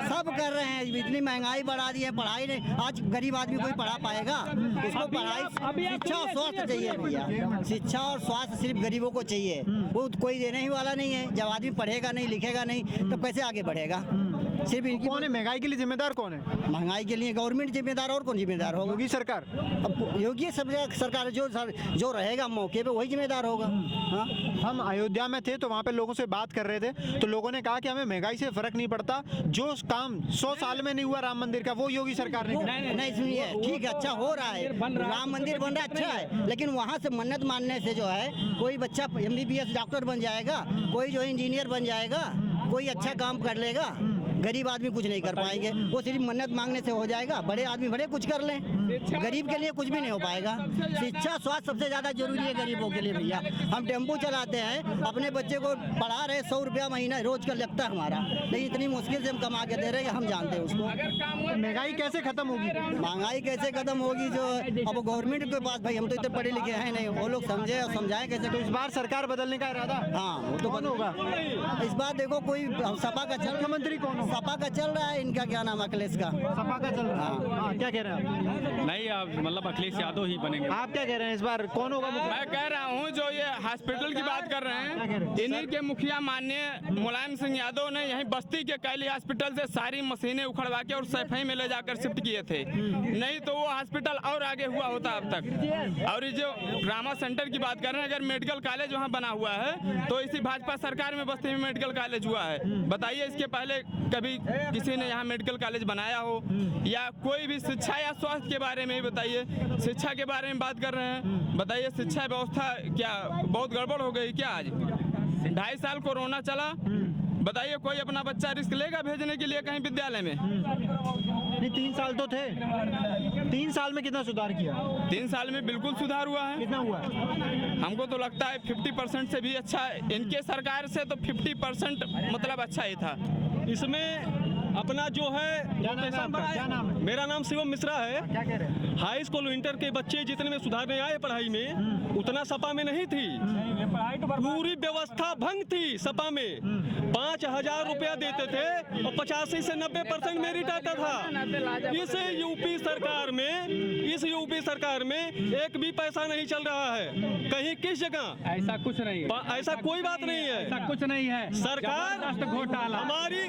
Speaker 4: सब कर रहे हैं। इतनी महंगाई बढ़ा दी है, पढ़ाई नहीं। आज गरीब आदमी कोई पढ़ा पाएगा? इसको पढ़ाई, शिक्षा और स्वास्थ्य चाहिए भैया। शिक्षा और स्वास्थ्य सिर्फ गरीबों को चाहिए, वो कोई देने ही वाला नहीं है। जब आदमी पढ़ेगा नहीं, लिखेगा नहीं, तो कैसे आगे बढ़ेगा? सिर्फ इनकी
Speaker 6: कौन है महंगाई के लिए जिम्मेदार? कौन है
Speaker 4: महंगाई के लिए? गवर्नमेंट जिम्मेदार, और कौन जिम्मेदार होगा?
Speaker 6: योगी सरकार।
Speaker 4: अब योगी सरकार जो रहेगा मौके पे वही जिम्मेदार होगा। हाँ,
Speaker 6: हम अयोध्या में थे तो वहाँ पे लोगों से बात कर रहे थे, तो लोगों ने कहा कि हमें महंगाई से फर्क नहीं पड़ता, जो काम 100 साल में नहीं हुआ राम मंदिर का, वो योगी सरकार ने किया।
Speaker 4: नहीं सुनिए, ठीक है, अच्छा हो रहा है, राम मंदिर बन रहा है, अच्छा है, लेकिन वहाँ से मन्नत मानने से जो है कोई बच्चा MBBS डॉक्टर बन जाएगा, कोई जो इंजीनियर बन जाएगा, कोई अच्छा काम कर लेगा। गरीब आदमी कुछ नहीं कर पाएंगे, वो सिर्फ मन्नत मांगने से हो जाएगा। बड़े आदमी बड़े कुछ कर लें, गरीब के लिए कुछ भी नहीं हो पाएगा। शिक्षा स्वास्थ्य सबसे ज़्यादा जरूरी है गरीबों के लिए भैया। हम टेम्पो चलाते हैं, अपने बच्चे को पढ़ा रहे, 100 रुपया महीना रोज का लगता है हमारा, लेकिन इतनी मुश्किल से हम कमा के दे रहे हैं, हम जानते हैं उसको।
Speaker 6: महंगाई कैसे खत्म होगी?
Speaker 4: महंगाई कैसे खत्म होगी? जो अब गवर्नमेंट के पास, भाई हम तो इतने पढ़े लिखे हैं नहीं, वो लोग समझे और समझाएं कैसे।
Speaker 6: तो इस बार सरकार बदलने का इरादा?
Speaker 4: हाँ, वो तो
Speaker 6: कौन होगा
Speaker 4: इस बार? देखो, कोई सपा का
Speaker 6: मुख्यमंत्री कौन होगा?
Speaker 4: सपा का चल रहा है, इनका क्या नाम, अखिलेश का।
Speaker 6: सपा का चल रहा है। हाँ, क्या कह रहे हैं?
Speaker 3: नहीं, मतलब अखिलेश यादव ही बनेंगे।
Speaker 6: आप क्या कह रहे हैं इस बार कौन होगा?
Speaker 2: मैं कह रहा हूँ जो ये हॉस्पिटल की बात कर रहे हैं, इन्हीं के मुखिया माननीय मुलायम सिंह यादव ने यहीं बस्ती के कैली हॉस्पिटल से सारी मशीनें उखड़वा के और सफाई में ले जाकर शिफ्ट किए थे, नहीं तो वो हॉस्पिटल और आगे हुआ होता अब तक। और ये जो ट्रामा सेंटर की बात कर रहे हैं, अगर मेडिकल कॉलेज वहाँ बना हुआ है तो इसी भाजपा सरकार में बस्ती में मेडिकल कॉलेज हुआ है। बताइए, इसके पहले कभी किसी ने यहाँ मेडिकल कॉलेज बनाया हो? या कोई भी शिक्षा या स्वास्थ्य के बारे में ही बताइए। शिक्षा के बारे में बात कर रहे हैं, बताइए शिक्षा व्यवस्था क्या बहुत गड़बड़ हो गई क्या? आज 2.5 साल कोरोना चला, बताइए कोई अपना बच्चा रिस्क लेगा भेजने के लिए कहीं विद्यालय में?
Speaker 6: नहीं, 3 साल तो थे। 3 साल में कितना सुधार किया?
Speaker 2: 3 साल में बिल्कुल सुधार हुआ है।
Speaker 6: कितना हुआ?
Speaker 2: हमको तो लगता है 50% से भी अच्छा। इनके सरकार से तो 50% मतलब अच्छा ही था।
Speaker 5: इसमें अपना जो है
Speaker 6: क्या नाम है आपका? क्या नाम है?
Speaker 5: मेरा नाम शिवम मिश्रा है।
Speaker 6: क्या कह रहे हैं?
Speaker 5: हाई स्कूल इंटर के बच्चे जितने में सुधारने आए पढ़ाई में उतना सपा में नहीं थी। पूरी व्यवस्था भंग थी सपा में। 5,000 रुपया देते थे और 85 से 90% मेरिट आता था। इस यूपी सरकार में एक भी पैसा नहीं चल रहा है कहीं किस जगह।
Speaker 3: ऐसा कुछ नहीं है,
Speaker 5: ऐसा कोई बात नहीं है।
Speaker 3: ऐसा कुछ नहीं है।
Speaker 5: सरकार
Speaker 3: जबरदस्त घोटाला
Speaker 5: हमारी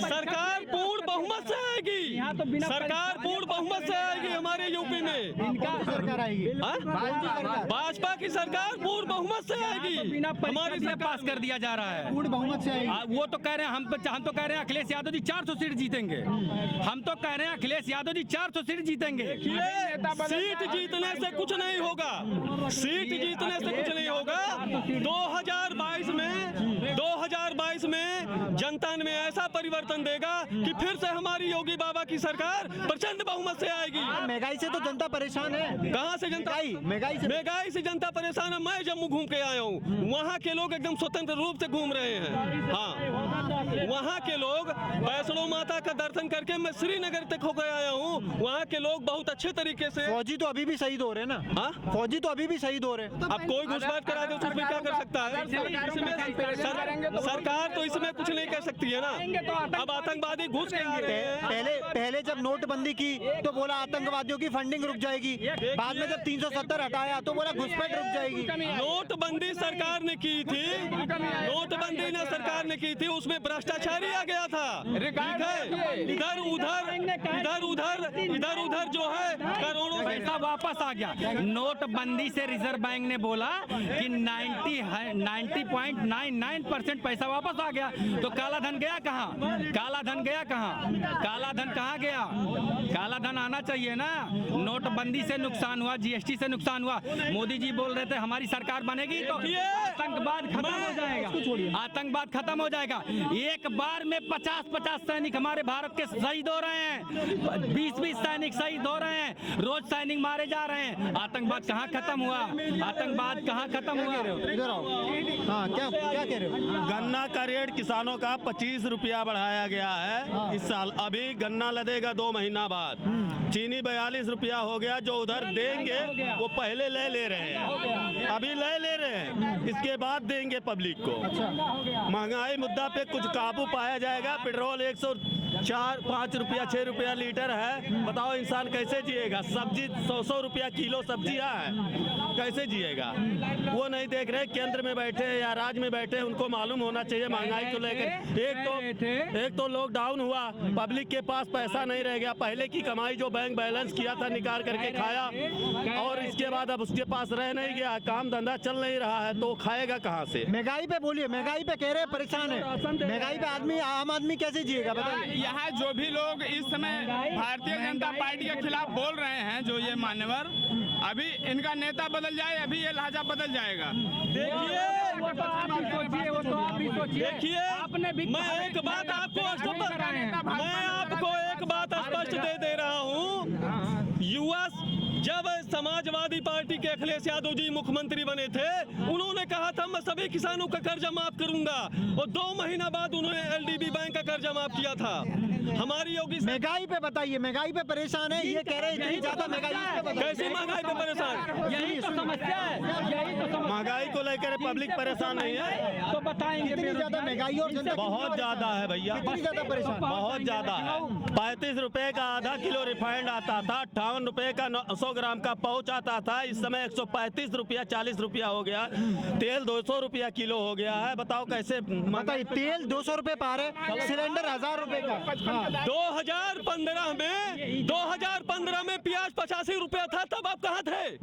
Speaker 5: सरकार पूर्ण बहुमत से आएगी। सरकार पूर्ण बहुमत से आएगी हमारे यूपी में।
Speaker 6: सरकार आएगी।
Speaker 5: हाँ? भाजपा की सरकार पूर्ण बहुमत से आएगी।
Speaker 3: हमारी से पास कर दिया जा रहा है।
Speaker 6: पूर्ण बहुमत से आएगी।
Speaker 3: वो तो कह रहे हैं हम तो कह रहे हैं अखिलेश यादव जी 400 सीट जीतेंगे। हम तो कह रहे हैं अखिलेश यादव जी 400 सीट जीतेंगे।
Speaker 5: सीट जीतने से कुछ नहीं होगा। सीट जीतने से कुछ नहीं होगा। 2022 में जनता में ऐसा परिवर्तन देगा कि फिर से हमारी योगी बाबा की सरकार प्रचंड बहुमत से आएगी।
Speaker 6: महंगाई से तो जनता परेशान है।
Speaker 5: कहाँ से जनता? महंगाई से जनता परेशान है। मैं जम्मू घूम के आया हूँ, वहाँ के लोग एकदम स्वतंत्र रूप से घूम रहे हैं। हाँ, वहाँ के लोग वैष्णो माता का दर्शन करके मैं श्रीनगर तक होकर आया हूँ। वहाँ के लोग बहुत अच्छे तरीके से।
Speaker 6: फौजी तो अभी भी शहीद हो रहे हैं ना।
Speaker 5: हाँ,
Speaker 6: फौजी तो अभी भी शहीद हो रहे हैं।
Speaker 5: अब कोई घुसपैठ करा दे तो उसमें क्या कर सकता है? सरकार तो इसमें कुछ नहीं कर सकती है ना। अब आतंकवादी घुस के आ रहे हैं।
Speaker 6: पहले जब नोटबंदी की तो बोला आतंकवादियों की फंडिंग रुक जाएगी। बाद में जब 370 हटाया तो बोला घुसपैठ रुक जाएगी।
Speaker 5: नोटबंदी सरकार ने की थी। नोटबंदी ने सरकार ने की थी, उसमें भ्रष्टाचारी आ गया था। इधर उधर जो है करोड़ों
Speaker 3: पैसा वापस आ गया। नोटबंदी से रिजर्व बैंक ने बोला कि 90.99% पैसा वापस आ गया। तो काला धन गया कहाँ? काला धन गया कहाँ? काला धन कहाँ गया? काला धन आना चाहिए ना। नोटबंदी से नुकसान हुआ, जीएसटी से नुकसान हुआ। मोदी जी बोल रहे थे हमारी सरकार बनेगी तो आतंकवाद खत्म हो जाएगा। आतंकवाद खत्म हो जाएगा। एक बार में 50-50 सैनिक हमारे भारत के शहीद हो रहे हैं। 20-20 सैनिक शहीद हो रहे हैं। रोज सैनिक मारे जा रहे हैं। आतंकवाद कहाँ खत्म हुआ? आतंकवाद कहाँ खत्म हुआ?
Speaker 6: इधर आओ। हाँ, क्या कह रहे हो?
Speaker 1: गन्ना का रेट किसानों का 25 रुपया बढ़ाया गया है इस साल। अभी गन्ना लदेगा 2 महीना बाद। चीनी 42 रुपया हो गया। जो उधर देंगे वो पहले ले रहे हैं, अभी ले रहे हैं, इसके बाद देंगे पब्लिक को। महंगाई मुद्दा पे कुछ काबू पाया जाएगा। पेट्रोल 104-5 रुपया 6 रुपया लीटर है। बताओ इंसान कैसे जिएगा? सब्जी 100 रुपया किलो सब्जियां है, कैसे जिएगा? वो नहीं देख रहे। केंद्र में बैठे या राज्य में बैठे, उनको मालूम होना चाहिए महंगाई को लेकर। एक तो लॉकडाउन हुआ, पब्लिक के पास पैसा नहीं रह गया। पहले की कमाई जो बैंक बैलेंस किया था निकाल करके खाया, और इसके बाद अब उसके पास रह नहीं गया। काम धंधा चल नहीं रहा है तो खाएगा कहाँ से?
Speaker 6: महंगाई पे बोलिए। महंगाई पे कह रहे हैं परेशान है। महंगाई पे आम आदमी कैसे जिएगा बताइए?
Speaker 2: यहाँ जो भी लोग इस समय भारतीय जनता पार्टी के खिलाफ बोल रहे हैं, जो ये मान्यवर, अभी इनका नेता बदल जाए, अभी ये लहजा बदल जाएगा।
Speaker 5: देखिए, मैं आपको एक बात स्पष्ट दे रहा हूँ। युवा जब समाजवादी पार्टी के अखिलेश यादव जी मुख्यमंत्री बने थे, उन्होंने कहा था मैं सभी किसानों का कर्जा माफ करूंगा, और 2 महीना बाद उन्होंने एलडीबी बैंक का कर्जा माफ किया था। हमारी योगी
Speaker 6: महंगाई पे बताइए। महंगाई पे परेशान है, ये कह रहे हैं इतनी ज्यादा महंगाई।
Speaker 5: कैसी महंगाई पे परेशान?
Speaker 3: यही तो समस्या है।
Speaker 1: महंगाई को लेकर पब्लिक परेशान नहीं है
Speaker 3: तो बताएंगे।
Speaker 6: इतनी ज्यादा महंगाई और जनता
Speaker 1: बहुत ज्यादा है भैया,
Speaker 6: कितनी ज्यादा परेशान?
Speaker 1: बहुत ज्यादा है। 35 रुपए का आधा किलो रिफाइंड आता था, 58 रुपए का 100 ग्राम का पाउच आता था। इस समय 135 रुपया 40 रुपया हो गया। तेल 200 रुपया किलो हो गया है। बताओ कैसे?
Speaker 6: बताइए, तेल 200 रुपए पार है, सिलेंडर 1000 रुपए का।
Speaker 5: 2015 में प्याज 85 रुपया था, तब आप कहाँ थे?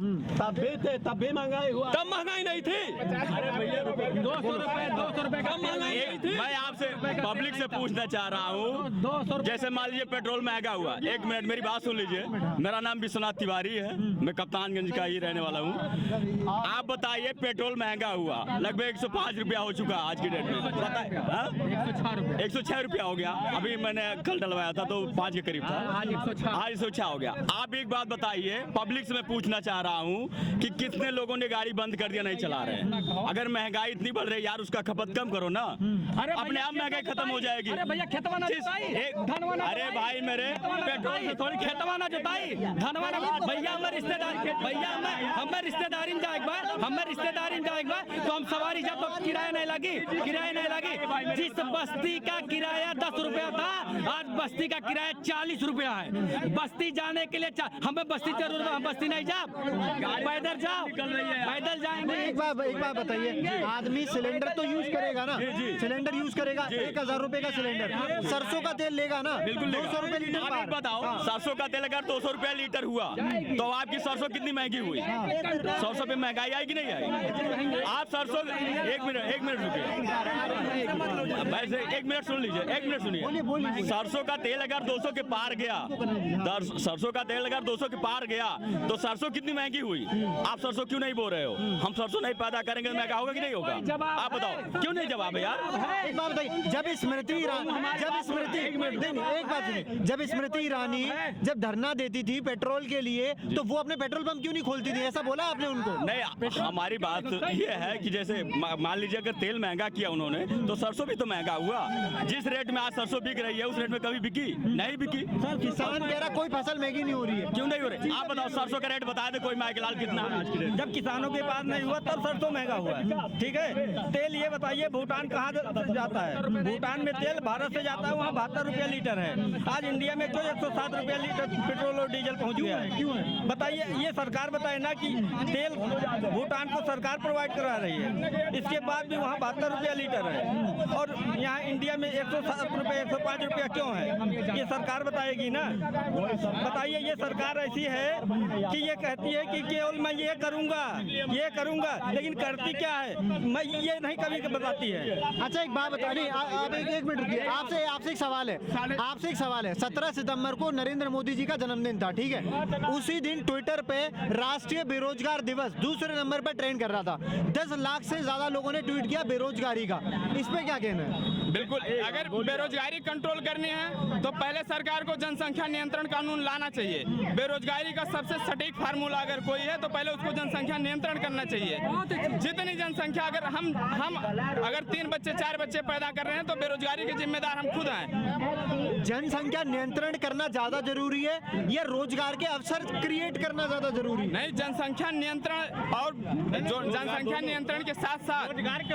Speaker 1: तब भी महंगाई हुआ।
Speaker 5: तब महंगाई नहीं थी।
Speaker 3: 200 रुपए का
Speaker 5: महंगाई नहीं थी।
Speaker 10: मैं आपसे पब्लिक से पूछना चाह रहा हूँ, जैसे मान लीजिए पेट्रोल महंगा हुआ। 1 मिनट मेरी बात सुन लीजिए। मेरा नाम विश्वनाथ तिवारी है, मैं कप्तानगंज का ही रहने वाला हूँ। आप बताइए, पेट्रोल महंगा हुआ, लगभग 105 रुपया हो चुका आज की डेट में, पता है? 106 रुपया हो गया। अभी मैंने कल डलवाया था तो 5 के करीब था, आज 106 हो गया। आप एक बात बताइए, पब्लिक से मैं पूछना चाह रहा हूँ कि कितने लोगों ने गाड़ी बंद कर दिया, नहीं चला रहे हैं? अगर महंगाई इतनी बढ़ रही है यार, उसका खपत कम करो ना, अपने आप महंगाई खत्म हो जाएगी।
Speaker 3: अरे भैया खेतवा ना जोताई, धनवा ना
Speaker 10: अरे भाई मेरे पेट्रोल से थोड़ी
Speaker 3: खेतवा ना जोताई, धनवा ना भैया हमें रिश्तेदार, भैया हमें रिश्तेदारी में जाएगा, हमें रिश्तेदारी में जाएगा तो हम सवारी जब तो किराया नहीं लगी, किराया नहीं लगी। जिस बस्ती का किराया 10 रुपया था, आज बस्ती का किराया 40 रुपया है। बस्ती जाने के लिए हमें बस्ती जरूर, हम बस्ती नहीं जाओ, पैदल जाओ, पैदल जाएंगे।
Speaker 6: एक बात बताइए, आदमी सिलेंडर तो यूज करेगा ना, सिलेंडर यूज करेगा, 1000 रुपए का सिलेंडर, सरसों का तेल लेगा ना,
Speaker 10: बिल्कुल
Speaker 6: 200 रुपए लीटर।
Speaker 10: आप बताओ, सरसों का तेल अगर 200 रुपया लीटर हुआ तो आपकी सरसों कितनी महंगी हुई? 100 पे महंगाई आई कि नहीं आई? आप सरसों, एक मिनट रुकिए, वैसे 1 मिनट सुन लीजिए, 1 मिनट सुनिए। सरसों का तेल अगर 200 के पार गया, सरसों का तेल अगर 200 के पार गया तो सरसों कितनी महंगी हुई? आप सरसों क्यों नहीं बो रहे हो? हम सरसों नहीं पैदा करेंगे तो महंगा होगा कि नहीं होगा? आप बताओ, क्यों नहीं जवाब है यार?
Speaker 6: एक बात बताइए, जब स्मृति ईरानी जब धरना देती थी पेट्रोल के लिए, तो वो अपने पेट्रोल पंप क्यों नहीं खोलती थी? ऐसा बोला आपने उनको?
Speaker 10: नहीं, हमारी बात ये है कि जैसे मान लीजिए अगर तेल महंगा किया उन्होंने तो सरसों भी तो महंगा हुआ। जिस रेट में आज सरसों बिक रही है उस रेट में कभी बिकी नहीं बिकी।
Speaker 6: सर किसान कह रहा कोई फसल महंगी नहीं हो रही है,
Speaker 10: क्यों नहीं हो रही? आप बताओ, सरसों का रेट बता दे कोई, माइकलाल कितना है आज की रेट?
Speaker 3: जब किसानों के पास नहीं हुआ तब सरसों महंगा हुआ है, ठीक है। तेल ये बताइए भूटान कहाँ जाता है? भूटान में तेल भारत से जाता है, वहाँ 72 रुपया लीटर है। आज इंडिया में क्यों 107 रुपया लीटर पेट्रोल और डीजल पहुँच गया है? क्यों है बताइए? ये सरकार बताए ना कि तेल भूटान को सरकार प्रोवाइड करा रही है, इसके बाद भी वहाँ 72 रुपया लीटर है और यहाँ इंडिया में 107 रुपये 105 रुपया क्यों है? ये सरकार बताएगी ना। बताइए, ये सरकार ऐसी है कि ये कहती है कि केवल मैं ये करूँगा, लेकिन करती क्या है मैं ये नहीं कभी बताती है।
Speaker 6: अच्छा एक बात बताइए, आप एक मिनट रुकिए, आपसे एक सवाल है। 17 सितंबर को नरेंद्र मोदी जी का जन्मदिन था, ठीक है? उसी दिन ट्विटर पे राष्ट्रीय बेरोजगार दिवस दूसरे नंबर पर ट्रेंड कर रहा था। 10 लाख से ज्यादा लोगों ने ट्वीट किया बेरोजगारी का, इस पे क्या कहना है?
Speaker 2: बिल्कुल, अगर बेरोजगारी कंट्रोल करनी है तो पहले सरकार को जनसंख्या नियंत्रण कानून लाना चाहिए। बेरोजगारी का सबसे सटीक फार्मूला अगर कोई है तो पहले उसको जनसंख्या नियंत्रण करना चाहिए। जितनी जनसंख्या, अगर हम अगर 3 बच्चे 4 बच्चे पैदा कर रहे हैं तो बेरोजगारी के जिम्मेदार हम खुद हैं।
Speaker 6: जनसंख्या नियंत्रण करना ज्यादा जरूरी है या रोजगार के अवसर क्रिएट करना ज्यादा जरूरी है?
Speaker 2: नहीं, जनसंख्या नियंत्रण और जनसंख्या नियंत्रण के साथ साथ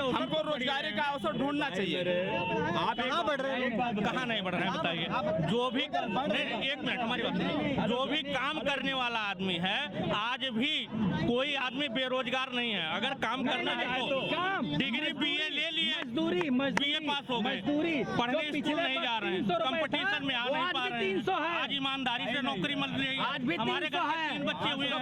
Speaker 2: हमको रोजगारी का अवसर ढूंढना चाहिए।
Speaker 6: आप कहाँ बढ़ रहे हैं?
Speaker 7: कहाँ नहीं बढ़ रहे हैं बताइए? जो भी एक मिनट हमारी बात सुनिए, जो भी काम करने वाला आदमी है, आज भी कोई आदमी बेरोजगार नहीं है। अगर काम करना है तो डिग्री BA ले लिए, BA पास हो गए, पढ़ने स्कूल नहीं जा रहे हैं, कंपटीशन में आ नहीं पा रहे हैं, आज ईमानदारी से नौकरी मिल रही है। हमारे घर में 3 बच्चे हुए हैं,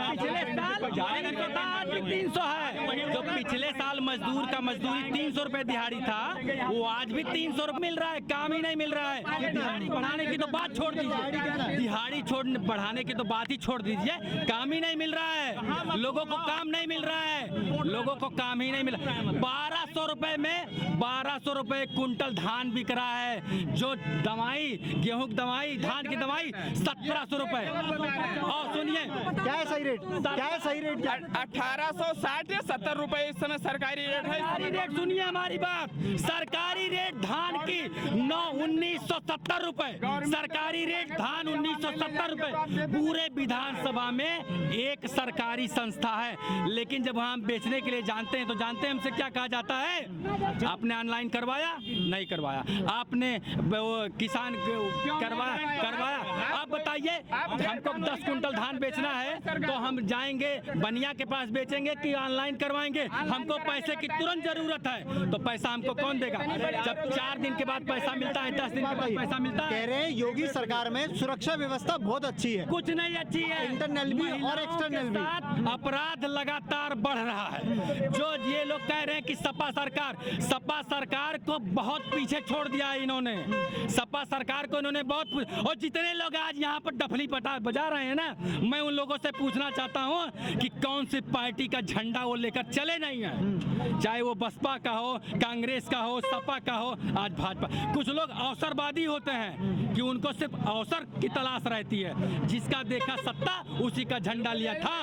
Speaker 3: पिछले साल 300 है। जो पिछले साल मजदूर का मजदूरी 300 रुपए दिहाड़ी था, वो आज भी 300 रुपए मिल रहा है। काम ही नहीं मिल रहा है। दिहाड़ी बढ़ाने की तो बात छोड़ दीजिए, दिहाड़ी बढ़ाने की तो बात ही छोड़ दीजिए, काम ही नहीं मिल रहा है। लोगों को काम नहीं मिल रहा है, लोगों को काम ही नहीं मिल रहा। 1200 रुपए में 1200 रुपए कुंटल धान बिक रहा है। जो दवाई, गेहूं की दवाई, धान की दवाई 1700 रुपए। और सुनिए,
Speaker 6: क्या है सही रेट?
Speaker 2: 1860 या 70 रुपए इस समय सरकारी रेट है।
Speaker 3: सरकारी रेट सुनिए हमारी बात, सरकारी रेट धान की 1970 रुपए, सरकारी रेट धान 1970 रुपए। पूरे विधानसभा में एक सरकारी संस्था है, लेकिन जब हम बेचने के लिए जानते हैं तो जानते हैं हमसे क्या कहा जाता है? आपने ऑनलाइन करवाया? नहीं करवाया। आपने किसान करवाया? आप बताइए, हमको 10 कुंटल धान बेचना है तो हम जाएंगे बनिया के पास बेचेंगे कि ऑनलाइन करवाएंगे? हमको पैसे की तुरंत जरूरत है, तो पैसा हमको कौन देगा? जब 4 दिन दिन के बाद पैसा मिलता है, 10 दिन के बाद पैसा मिलता
Speaker 6: कह
Speaker 3: है।
Speaker 6: रहे हैं योगी सरकार में सुरक्षा व्यवस्था बहुत अच्छी है,
Speaker 3: कुछ नहीं अच्छी है,
Speaker 6: इंटरनल भी और
Speaker 3: महिलाओं
Speaker 6: एक्सटर्नल
Speaker 3: के
Speaker 6: भी।
Speaker 3: साथ अपराध लगातार बढ़ रहा है। जो ये लोग कह रहे हैं कि सपा सरकार को बहुत पीछे छोड़ दिया है इन्होंने, सपा सरकार को इन्होंने बहुत, और जितने लोग आज यहाँ पर डफली पटा बजा रहे हैं ना, मैं उन लोगों से पूछना चाहता हूँ कि कौन सी पार्टी का झंडा वो लेकर चले नहीं है, चाहे वो बसपा का हो, कांग्रेस का हो, सपा का हो, आज भाजपा। कुछ लोग अवसरवादी होते हैं कि उनको सिर्फ अवसर की तलाश रहती है, जिसका देखा सत्ता उसी का झंडा लिया था।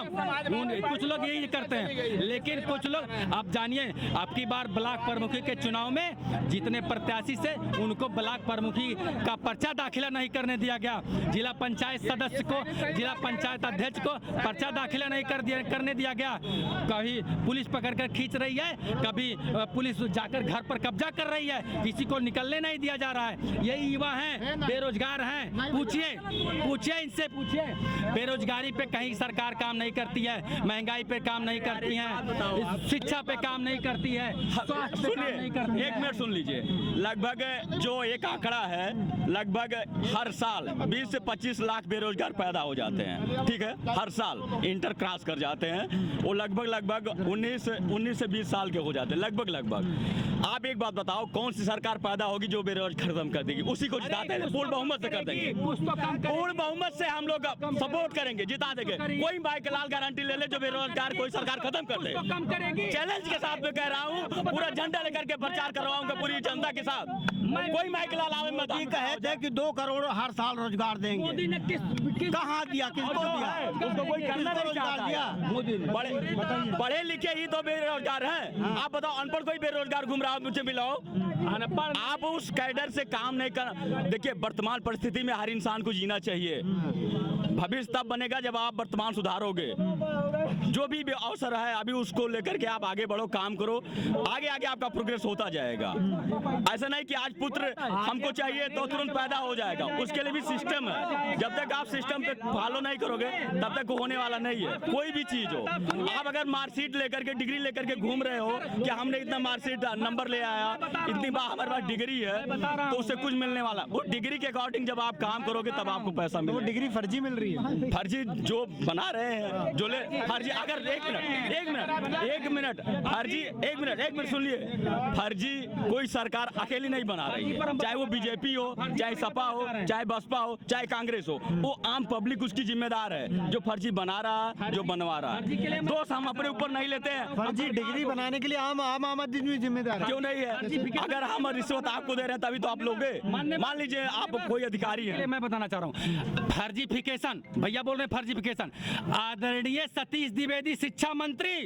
Speaker 3: कुछ लोग यही करते हैं, लेकिन कुछ लोग, आप जानिए आपकी बार ब्लॉक प्रमुखी के चुनाव में जितने प्रत्याशी से उनको ब्लॉक प्रमुखी का पर्चा दाखिला नहीं करने दिया गया, जिला पंचायत सदस्य को, जिला पंचायत अध्यक्ष को पर्चा दाखिला नहीं करने दिया गया। कभी पुलिस पकड़ कर खींच रही है, कभी पुलिस जाकर घर पर कब्जा कर रही है, किसी को निकलने नहीं दिया जा रहा है। ये युवा हैं, बेरोजगार हैं, पूछिए इनसे पूछिए, बेरोजगारी पे कहीं सरकार काम नहीं करती है, महंगाई पे काम नहीं करती है, शिक्षा पे काम नहीं करती है, स्वास्थ्य पे काम नहीं करती है।
Speaker 10: एक मिनट सुन लीजिए, लगभग जो एक आंकड़ा है, लगभग हर साल 20 से 25 लाख बेरोजगार पैदा हो जाते हैं, ठीक है, हर साल इंटर क्रॉस कर जाते हैं, वो लगभग 19 से 20 साल के हो जाते हैं, लगभग। आप एक बात बताओ, कौन सी सरकार पैदा होगी जो बेरोजगार खत्म कर देगी? उसी को जिताते हैं, पूर्ण बहुमत से कर देंगे, पूर्ण बहुमत से हम लोग सपोर्ट करेंगे, जिता देंगे। कोई माइक लाल गारंटी ले ले जो बेरोजगार कोई सरकार खत्म कर दे। चैलेंज के साथ मैं कह रहा हूँ, पूरा झंडा लेकर के प्रचार करवाऊंगा पूरी जनता के साथ। कोई माइक लाल आवे मत।
Speaker 1: कहे थे कि 2 करोड़ हर साल रोजगार देंगे,
Speaker 3: मोदी ने
Speaker 1: कहाँ दिया, किसको दिया?
Speaker 10: उसको कोई करना नहीं चाहता है।
Speaker 1: मोदी ने
Speaker 10: पढ़े लिखे ही तो बेरोजगार हैं। आप बताओ, अनपढ़ कोई बेरोजगार घूम रहा है, मुझे मिलाओ। आप उस कैडर से काम नहीं कर। देखिए, वर्तमान परिस्थिति में हर इंसान को जीना चाहिए। भविष्य तब बनेगा जब आप वर्तमान सुधारोगे। जो भी अवसर है अभी उसको लेकर के आप आगे बढ़ो, काम करो, आगे आगे आपका प्रोग्रेस होता जाएगा। ऐसा नहीं कि आज पुत्र हमको चाहिए तो तुरंत पैदा हो जाएगा, उसके लिए भी सिस्टम है। जब तक आप सिस्टम पे फॉलो नहीं करोगे तब तक होने वाला नहीं है कोई भी चीज हो। आप अगर मार्कशीट लेकर के, डिग्री लेकर के घूम रहे हो कि हमने इतना मार्कशीट नंबर ले आया, इतनी बार हमारे पास डिग्री है, तो उससे कुछ मिलने वाला, वो डिग्री के अकॉर्डिंग जब आप काम करोगे तब आपको पैसा मिलेगा।
Speaker 6: वो डिग्री फर्जी मिल रही है,
Speaker 10: फर्जी जो बना रहे हैं, जो ले फर्जी। अगर एक मिनट सुनिए, फर्जी कोई सरकार अकेली नहीं बना रही है, चाहे वो बीजेपी हो, चाहे सपा हो, चाहे बसपा हो, चाहे कांग्रेस हो, वो आम पब्लिक उसकी जिम्मेदार है, जो फर्जी बना रहा है, जो बनवा रहा है। दोष हम अपने ऊपर नहीं लेते हैं।
Speaker 6: फर्जी डिग्री बनाने के लिए आम आदमी जिम्मेदार है।
Speaker 10: क्यों नहीं है? अगर हम रिश्वत आपको दे रहे हैं तभी तो आप लोगे। मान लीजिए आप कोई अधिकारी है।
Speaker 3: मैं बताना चाह रहा हूँ, फर्जीफिकेशन, भैया बोल रहे हैं फर्जीफिकेशन। आदरणीय सतीश द्विवेदी शिक्षा मंत्री,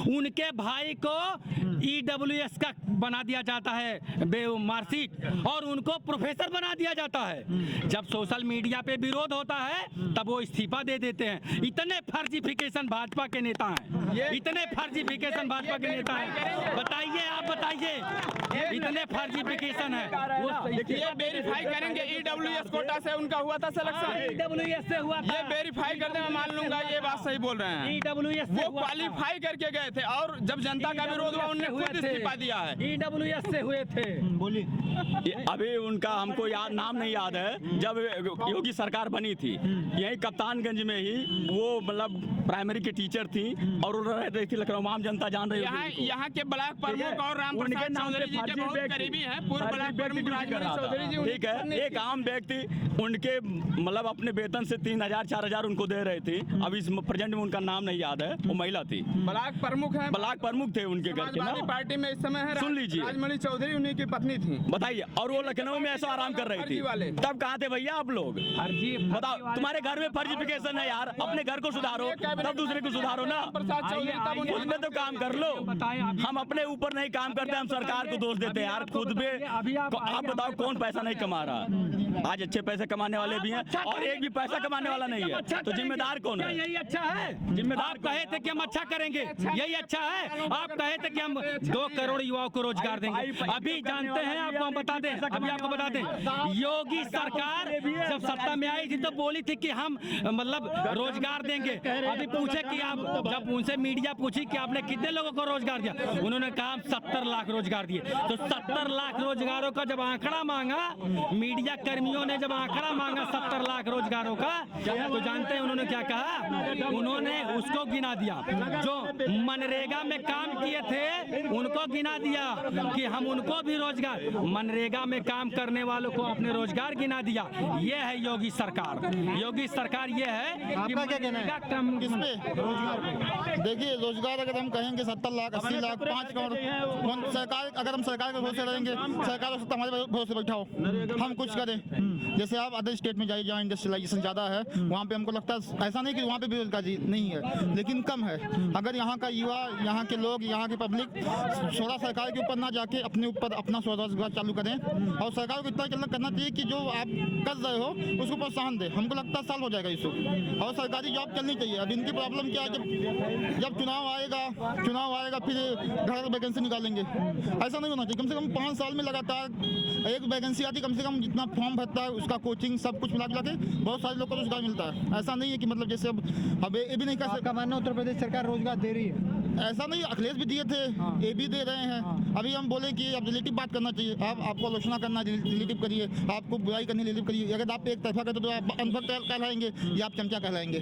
Speaker 3: उनके भाई को EWS का बना दिया जाता है मार्कशीट, और उनको प्रोफेसर बना दिया जाता है। जब सोशल मीडिया पे विरोध होता है तब वो इस्तीफा दे देते हैं। इतने फर्जीफिकेशन भाजपा के नेता हैं, इतने फर्जीफिकेशन भाजपा के नेता हैं। बताइए, आप बताइए, इतने फर्जीफिकेशन है।
Speaker 2: ये वेरीफाई करेंगे, EWS कोटा से उनका हुआ था सिलेक्शन,
Speaker 3: EWS से हुआ था,
Speaker 2: ये वेरीफाई करने में मान लूंगा ये बात सही बोल रहे हैं।
Speaker 3: EWS से
Speaker 2: वो क्वालिफाई करके गए थे, और जब जनता का विरोध हुआ उन्होंने खुद इस्तीफा दिया है।
Speaker 3: EWS से हुए थे।
Speaker 6: बोलिए।
Speaker 10: अभी उनका हमको नाम नहीं याद है। जब योगी सरकार बनी थी, यही कप्तानगंज में ही वो मतलब प्राइमरी के टीचर थी, और रह रही थी लखनऊ। आम जनता जान रही है।
Speaker 2: यहाँ के ब्लॉक प्रमुख और राम प्रसाद चौधरी जी के बहुत करीबी हैं, पूर्व ब्लॉक प्रमुख राजमणि चौधरी जी।
Speaker 10: ठीक है, एक आम व्यक्ति उनके मतलब अपने वेतन से 3000 4000 उनको दे रहे थे। अभी इस प्रेजेंट में उनका नाम नहीं याद है, वो महिला थी,
Speaker 2: ब्लॉक प्रमुख है,
Speaker 10: ब्लॉक प्रमुख थे उनके घर के ना।
Speaker 2: पार्टी में इस समय है,
Speaker 10: सुन लीजिए,
Speaker 2: राजमणि चौधरी उन्हीं की पत्नी थी।
Speaker 10: बताइए, और वो लखनऊ में ऐसा आराम कर रही थी, तब कहाँ थे भैया आप लोग? बताओ, तुम्हारे घर में फर्जीफिकेशन है यार, अपने घर को सुधारो तब दूसरे को सुधारो ना, उसमें तो काम कर लो। हम अपने ऊपर नहीं काम करते, हम सरकार को दोष देते हैं यार खुद में। आप बताओ कौन पैसा नहीं कमा रहा? आज अच्छे पैसे कमाने वाले भी हैं, और एक भी पैसा कमाने वाला नहीं है, तो जिम्मेदार कौन है?
Speaker 3: यही अच्छा है। जिम्मेदार आप कहे थे कि हम अच्छा करेंगे, यही अच्छा है। आप कहे थे कि हम 2 करोड़ युवाओं को रोजगार देंगे। अभी जानते हैं, आपको हम बता दें, अभी आपको बता दें, योगी सरकार जब सत्ता में आई थी तो बोली थी कि हम मतलब रोजगार देंगे। अभी पूछे कि आप, जब उनसे मीडिया पूछी कि आपने कितने लोगों को रोजगार दिया, उन्होंने कहा हम 70 लाख रोजगार दिए। तो 70 लाख लाख रोजगारों का जब आंकड़ा मांगा, मीडिया कर्मियों ने जब आंकड़ा मांगा 70 लाख रोजगारों का, तो जानते हैं उन्होंने क्या कहा? उन्होंने उसको गिना दिया। जो मनरेगा में काम किए थे उनको गिना दिया कि हम उनको भी रोजगार, मनरेगा में काम करने वालों को आपने रोजगार गिना दिया। ये है योगी सरकार। योगी सरकार ये है।
Speaker 6: आपका क्या कहना है?
Speaker 11: देखिए, रोजगार अगर हम कहेंगे 70 लाख 80 लाख 5 करोड़, सरकार अगर हम सरकार के भरोसे रहेंगे, सरकार हो सकता हमारे भरोसे बैठा हो, हम कुछ करें। जैसे आप अदर स्टेट में जाइए जहाँ इंडस्ट्रियलाइजेशन ज़्यादा है, वहाँ पे हमको लगता है ऐसा नहीं कि वहाँ पे बेरोजगारी नहीं है, लेकिन कम है। अगर यहाँ का युवा, यहाँ के लोग, यहाँ की पब्लिक थोड़ा सरकार के ऊपर ना जाके अपने ऊपर अपना स्वरोजगार चालू करें, और सरकार को इतना करना चाहिए कि जो आप कर रहे हो उसको प्रोत्साहन दे। हमको लगता है साल हो जाएगा इसको, और सरकारी जॉब चलनी चाहिए। अब इनकी प्रॉब्लम क्या है, जब चुनाव आएगा फिर घर वैकेंसी निकालेंगे। ऐसा नहीं होना चाहिए। कम से कम 5 साल में लगातार एक वैकेंसी आती, कम से कम जितना फॉर्म भरता है उसका कोचिंग सब कुछ मिला के बहुत सारे लोग को रोजगार मिलता है। ऐसा नहीं है कि मतलब जैसे अब ये भी नहीं कर सकता।
Speaker 6: मानना उत्तर प्रदेश सरकार रोजगार दे रही है?
Speaker 11: ऐसा नहीं, अखिलेश भी दिए थे, ये भी दे रहे हैं। अभी हम बोले कि अब रिलेटिव बात करना चाहिए। आपको आलोचना करना रिलेटिव करिए, आपको बुराई करनी रिलेटिव करिए। अगर आप एक तरफा करते तो आप अनपढ़ कहलाएंगे या आप चमचा कहलाएंगे।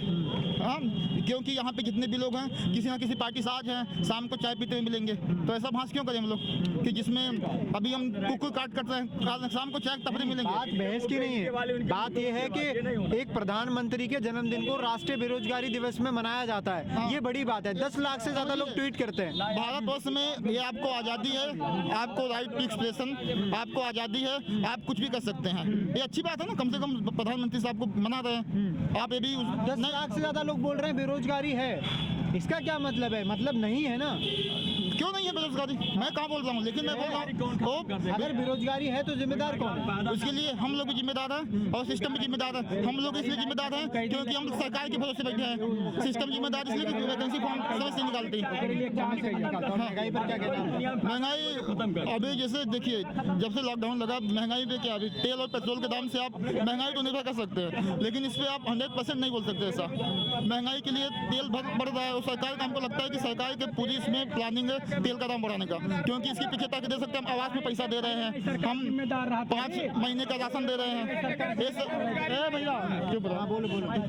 Speaker 11: हाँ, क्योंकि यहाँ पे जितने भी लोग हैं किसी ना किसी पार्टी साज हैं, शाम को चाय पीते हुए मिलेंगे। तो ऐसा भांस क्यों करें हम लोग कि जिसमें अभी हम कुकुर काट करते हैं, शाम को चाय तपरे मिलेंगे।
Speaker 6: बात बहस की नहीं है, बात यह है कि एक प्रधानमंत्री के जन्मदिन को राष्ट्रीय बेरोजगारी दिवस में मनाया जाता है। ये बड़ी बात है। 10 लाख से ज्यादा लोग ट्वीट करते हैं।
Speaker 11: भारतवर्ष में ये आपको आज़ादी है, आपको राइट टू एक्सप्रेशन, आपको आज़ादी है, आप कुछ भी कर सकते हैं। ये अच्छी बात है ना, कम से कम प्रधानमंत्री साहब को मना रहे हैं। आप ये भी
Speaker 6: 10 लाख से ज्यादा लोग बोल रहे हैं बेरोजगारी है, इसका क्या मतलब है? मतलब नहीं है ना।
Speaker 11: क्यों नहीं है बेरोजगारी? मैं कहाँ बोल रहा हूँ, लेकिन मैं बोल रहा हूँ
Speaker 6: अगर बेरोजगारी है तो जिम्मेदार कौन है?
Speaker 11: उसके लिए हम लोग भी जिम्मेदार हैं और सिस्टम भी जिम्मेदार है। हम लोग इसलिए जिम्मेदार हैं क्योंकि हम सरकार के भरोसे बैठे हैं। सिस्टम जिम्मेदार इसलिए कि वैकेंसी फॉर्म समय से निकालते हैं।
Speaker 6: महंगाई पर क्या कहना है?
Speaker 11: महंगाई अभी जैसे देखिए, जब से लॉकडाउन लगा, महंगाई पे क्या, अभी तेल और पेट्रोल के दाम से आप महंगाई तो निर्भर कर सकते हैं, लेकिन इस पर आप 100% नहीं बोल सकते ऐसा। महंगाई के लिए तेल बढ़ रहा है और सरकार का हमको लगता है कि सरकार के पूरी इसमें प्लानिंग है तेल का दाम बढ़ाने का, क्योंकि इसकी पीछे तक दे सकते हैं। हम आवास में पैसा दे रहे हैं, हम 5 महीने का राशन दे रहे हैं।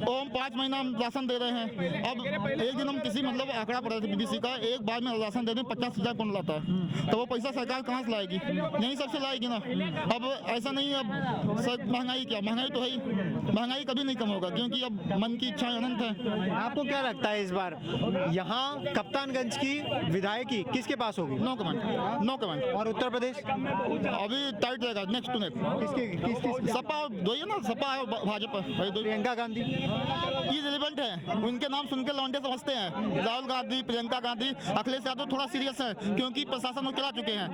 Speaker 11: हम 5 महीना हम राशन दे रहे हैं। अब एक दिन हम किसी मतलब आंकड़ा पड़ा था BBC का, एक बार में राशन दे दें 50,000 कौन लाता है, तो वो पैसा सरकार कहाँ से लाएगी? यहीं सबसे लाएगी ना। अब ऐसा नहीं है, अब महंगाई क्या, महंगाई तो है ही, महंगाई कभी नहीं कम होगा क्योंकि अब मन की इच्छाएं अनंत है।
Speaker 6: आपको क्या लगता है इस बार यहाँ कप्तानगंज की विधायकी किसके पास होगी?
Speaker 11: No comment, no comment.
Speaker 6: और उत्तर प्रदेश
Speaker 11: अभी टाइट रहेगा, नेक्स्ट टू नेक्स्ट।
Speaker 6: किसके?
Speaker 11: सपा दो ही ना, सपा है भाजपा।
Speaker 6: प्रियंका गांधी
Speaker 11: ये रिलेवेंट है, उनके नाम सुन के लौंडे समझते हैं। राहुल गांधी, प्रियंका गांधी, अखिलेश यादव थोड़ा सीरियस है क्योंकि प्रशासन को चला चुके हैं।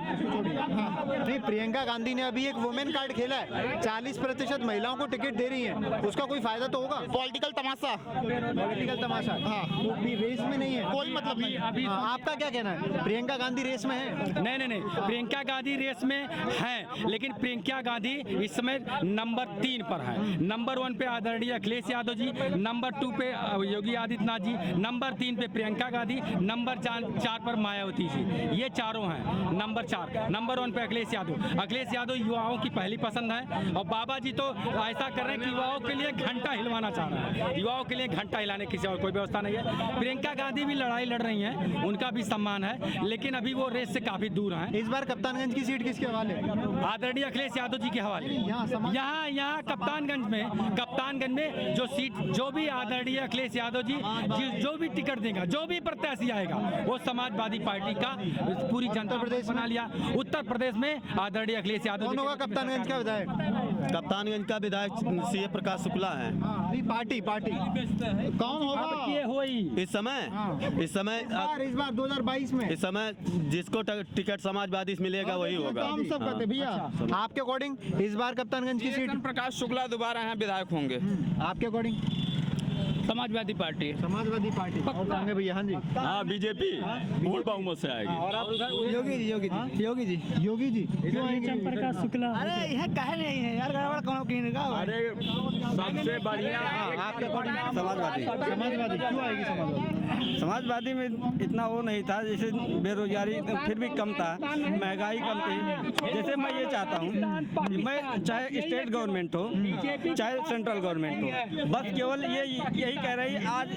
Speaker 6: नहीं, प्रियंका गांधी ने अभी एक वुमेन कार्ड खेला है, 40% महिलाओं को टिकट दे रही हैं, उसका कोई फायदा तो होगा?
Speaker 11: पॉलिटिकल तमाशा,
Speaker 6: पॉलिटिकल तमाशा।
Speaker 11: हाँ,
Speaker 6: वो भी रेस में नहीं है,
Speaker 11: कोई मतलब नहीं।
Speaker 3: अभी
Speaker 6: आपका क्या कहना है? प्रियंका गांधी रेस में है?
Speaker 3: नहीं, प्रियंका गांधी रेस में है, लेकिन प्रियंका गांधी इस समय नंबर 3 पर है। नंबर 1 पे आदरणीय अखिलेश यादव जी, नंबर 2 पे योगी आदित्यनाथ जी, नंबर 3 पे प्रियंका गांधी, नंबर 4 पर मायावती जी। ये चारों हैं। नंबर 4, नंबर 1 पे अखिलेश यादव युवाओं की पहली पसंद है, और बाबा जी तो ऐसा कर रहे हैं कि युवाओं के लिए घंटा हिलवाना चाह रहे हैं। युवाओं के लिए घंटा हिलाने की और कोई व्यवस्था नहीं है। प्रियंका गांधी भी लड़ाई लड़ रही हैं, उनका भी सम्मान है, लेकिन अभी वो रेस से काफी दूर हैं।
Speaker 6: इस बार कप्तानगंज की सीट किसके हवाले?
Speaker 3: आदरणीय अखिलेश यादव जी के हवाले। यहाँ कप्तानगंज में जो सीट, जो भी आदरणीय अखिलेश यादव जी जो भी टिकट देगा, जो भी प्रत्याशी आएगा, वो समाजवादी पार्टी का पूरी जनता प्रदेश बना लिया। उत्तर प्रदेश में आदरणीय अखिलेश यादव।
Speaker 6: कौन होगा कप्तानगंज का विधायक?
Speaker 8: कप्तानगंज का विधायक CA प्रकाश शुक्ला है।
Speaker 6: पार्टी
Speaker 11: कौन होगा
Speaker 3: ये हुई
Speaker 8: इस समय
Speaker 6: 2022 में
Speaker 8: इस समय जिसको टिकट समाजवादी से मिलेगा वही होगा।
Speaker 11: हम सब कहते भैया।
Speaker 6: आपके अकॉर्डिंग इस बार कप्तानगंज की सीट
Speaker 2: प्रकाश शुक्ला दोबारा यहाँ विधायक होंगे।
Speaker 6: आपके according?
Speaker 9: Samajwadi party.
Speaker 6: Samajwadi party और कहेंगे भैया? हाँ जी।
Speaker 10: हाँ बीजेपी वोट बहुमत से आएगी।
Speaker 6: और आप
Speaker 4: योगी जी योगी जी योगी जी
Speaker 6: योगी जी क्यों आएंगे?
Speaker 3: प्रकाश शुक्ला।
Speaker 4: अरे यह कहे नहीं है यार, गड़बड़ कौन की का
Speaker 10: अरे सबसे बढ़िया
Speaker 6: आपके
Speaker 1: समाजवादी
Speaker 6: समाजवादी क्यों आएगी? समाजवादी
Speaker 1: समाजवादी में इतना वो नहीं था, जैसे बेरोजगारी फिर भी कम था, महंगाई कम थी। जैसे मैं ये चाहता हूँ, मैं चाहे स्टेट गवर्नमेंट हो चाहे सेंट्रल गवर्नमेंट हो, बस केवल यही कह रही है आज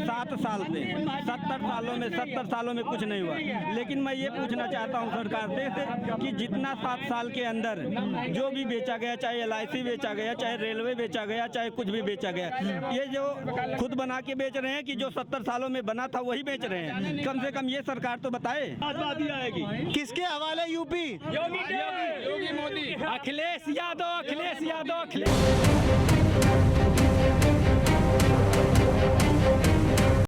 Speaker 1: 7 साल से 70 सालों में कुछ नहीं हुआ। लेकिन मैं ये पूछना चाहता हूँ सरकार से कि जितना 7 साल के अंदर जो भी बेचा गया, चाहे LIC बेचा गया, चाहे रेलवे बेचा गया, चाहे कुछ भी बेचा गया, ये जो खुद बना के बेच रहे हैं कि जो 70 सालों में बना था वही बेच रहे हैं, कम से कम ये सरकार तो बताए।
Speaker 10: आजादी आएगी।
Speaker 6: किसके हवाले यूपी?
Speaker 2: योगी मोदी।
Speaker 3: अखिलेश यादव, अखिलेश यादव, अखिलेश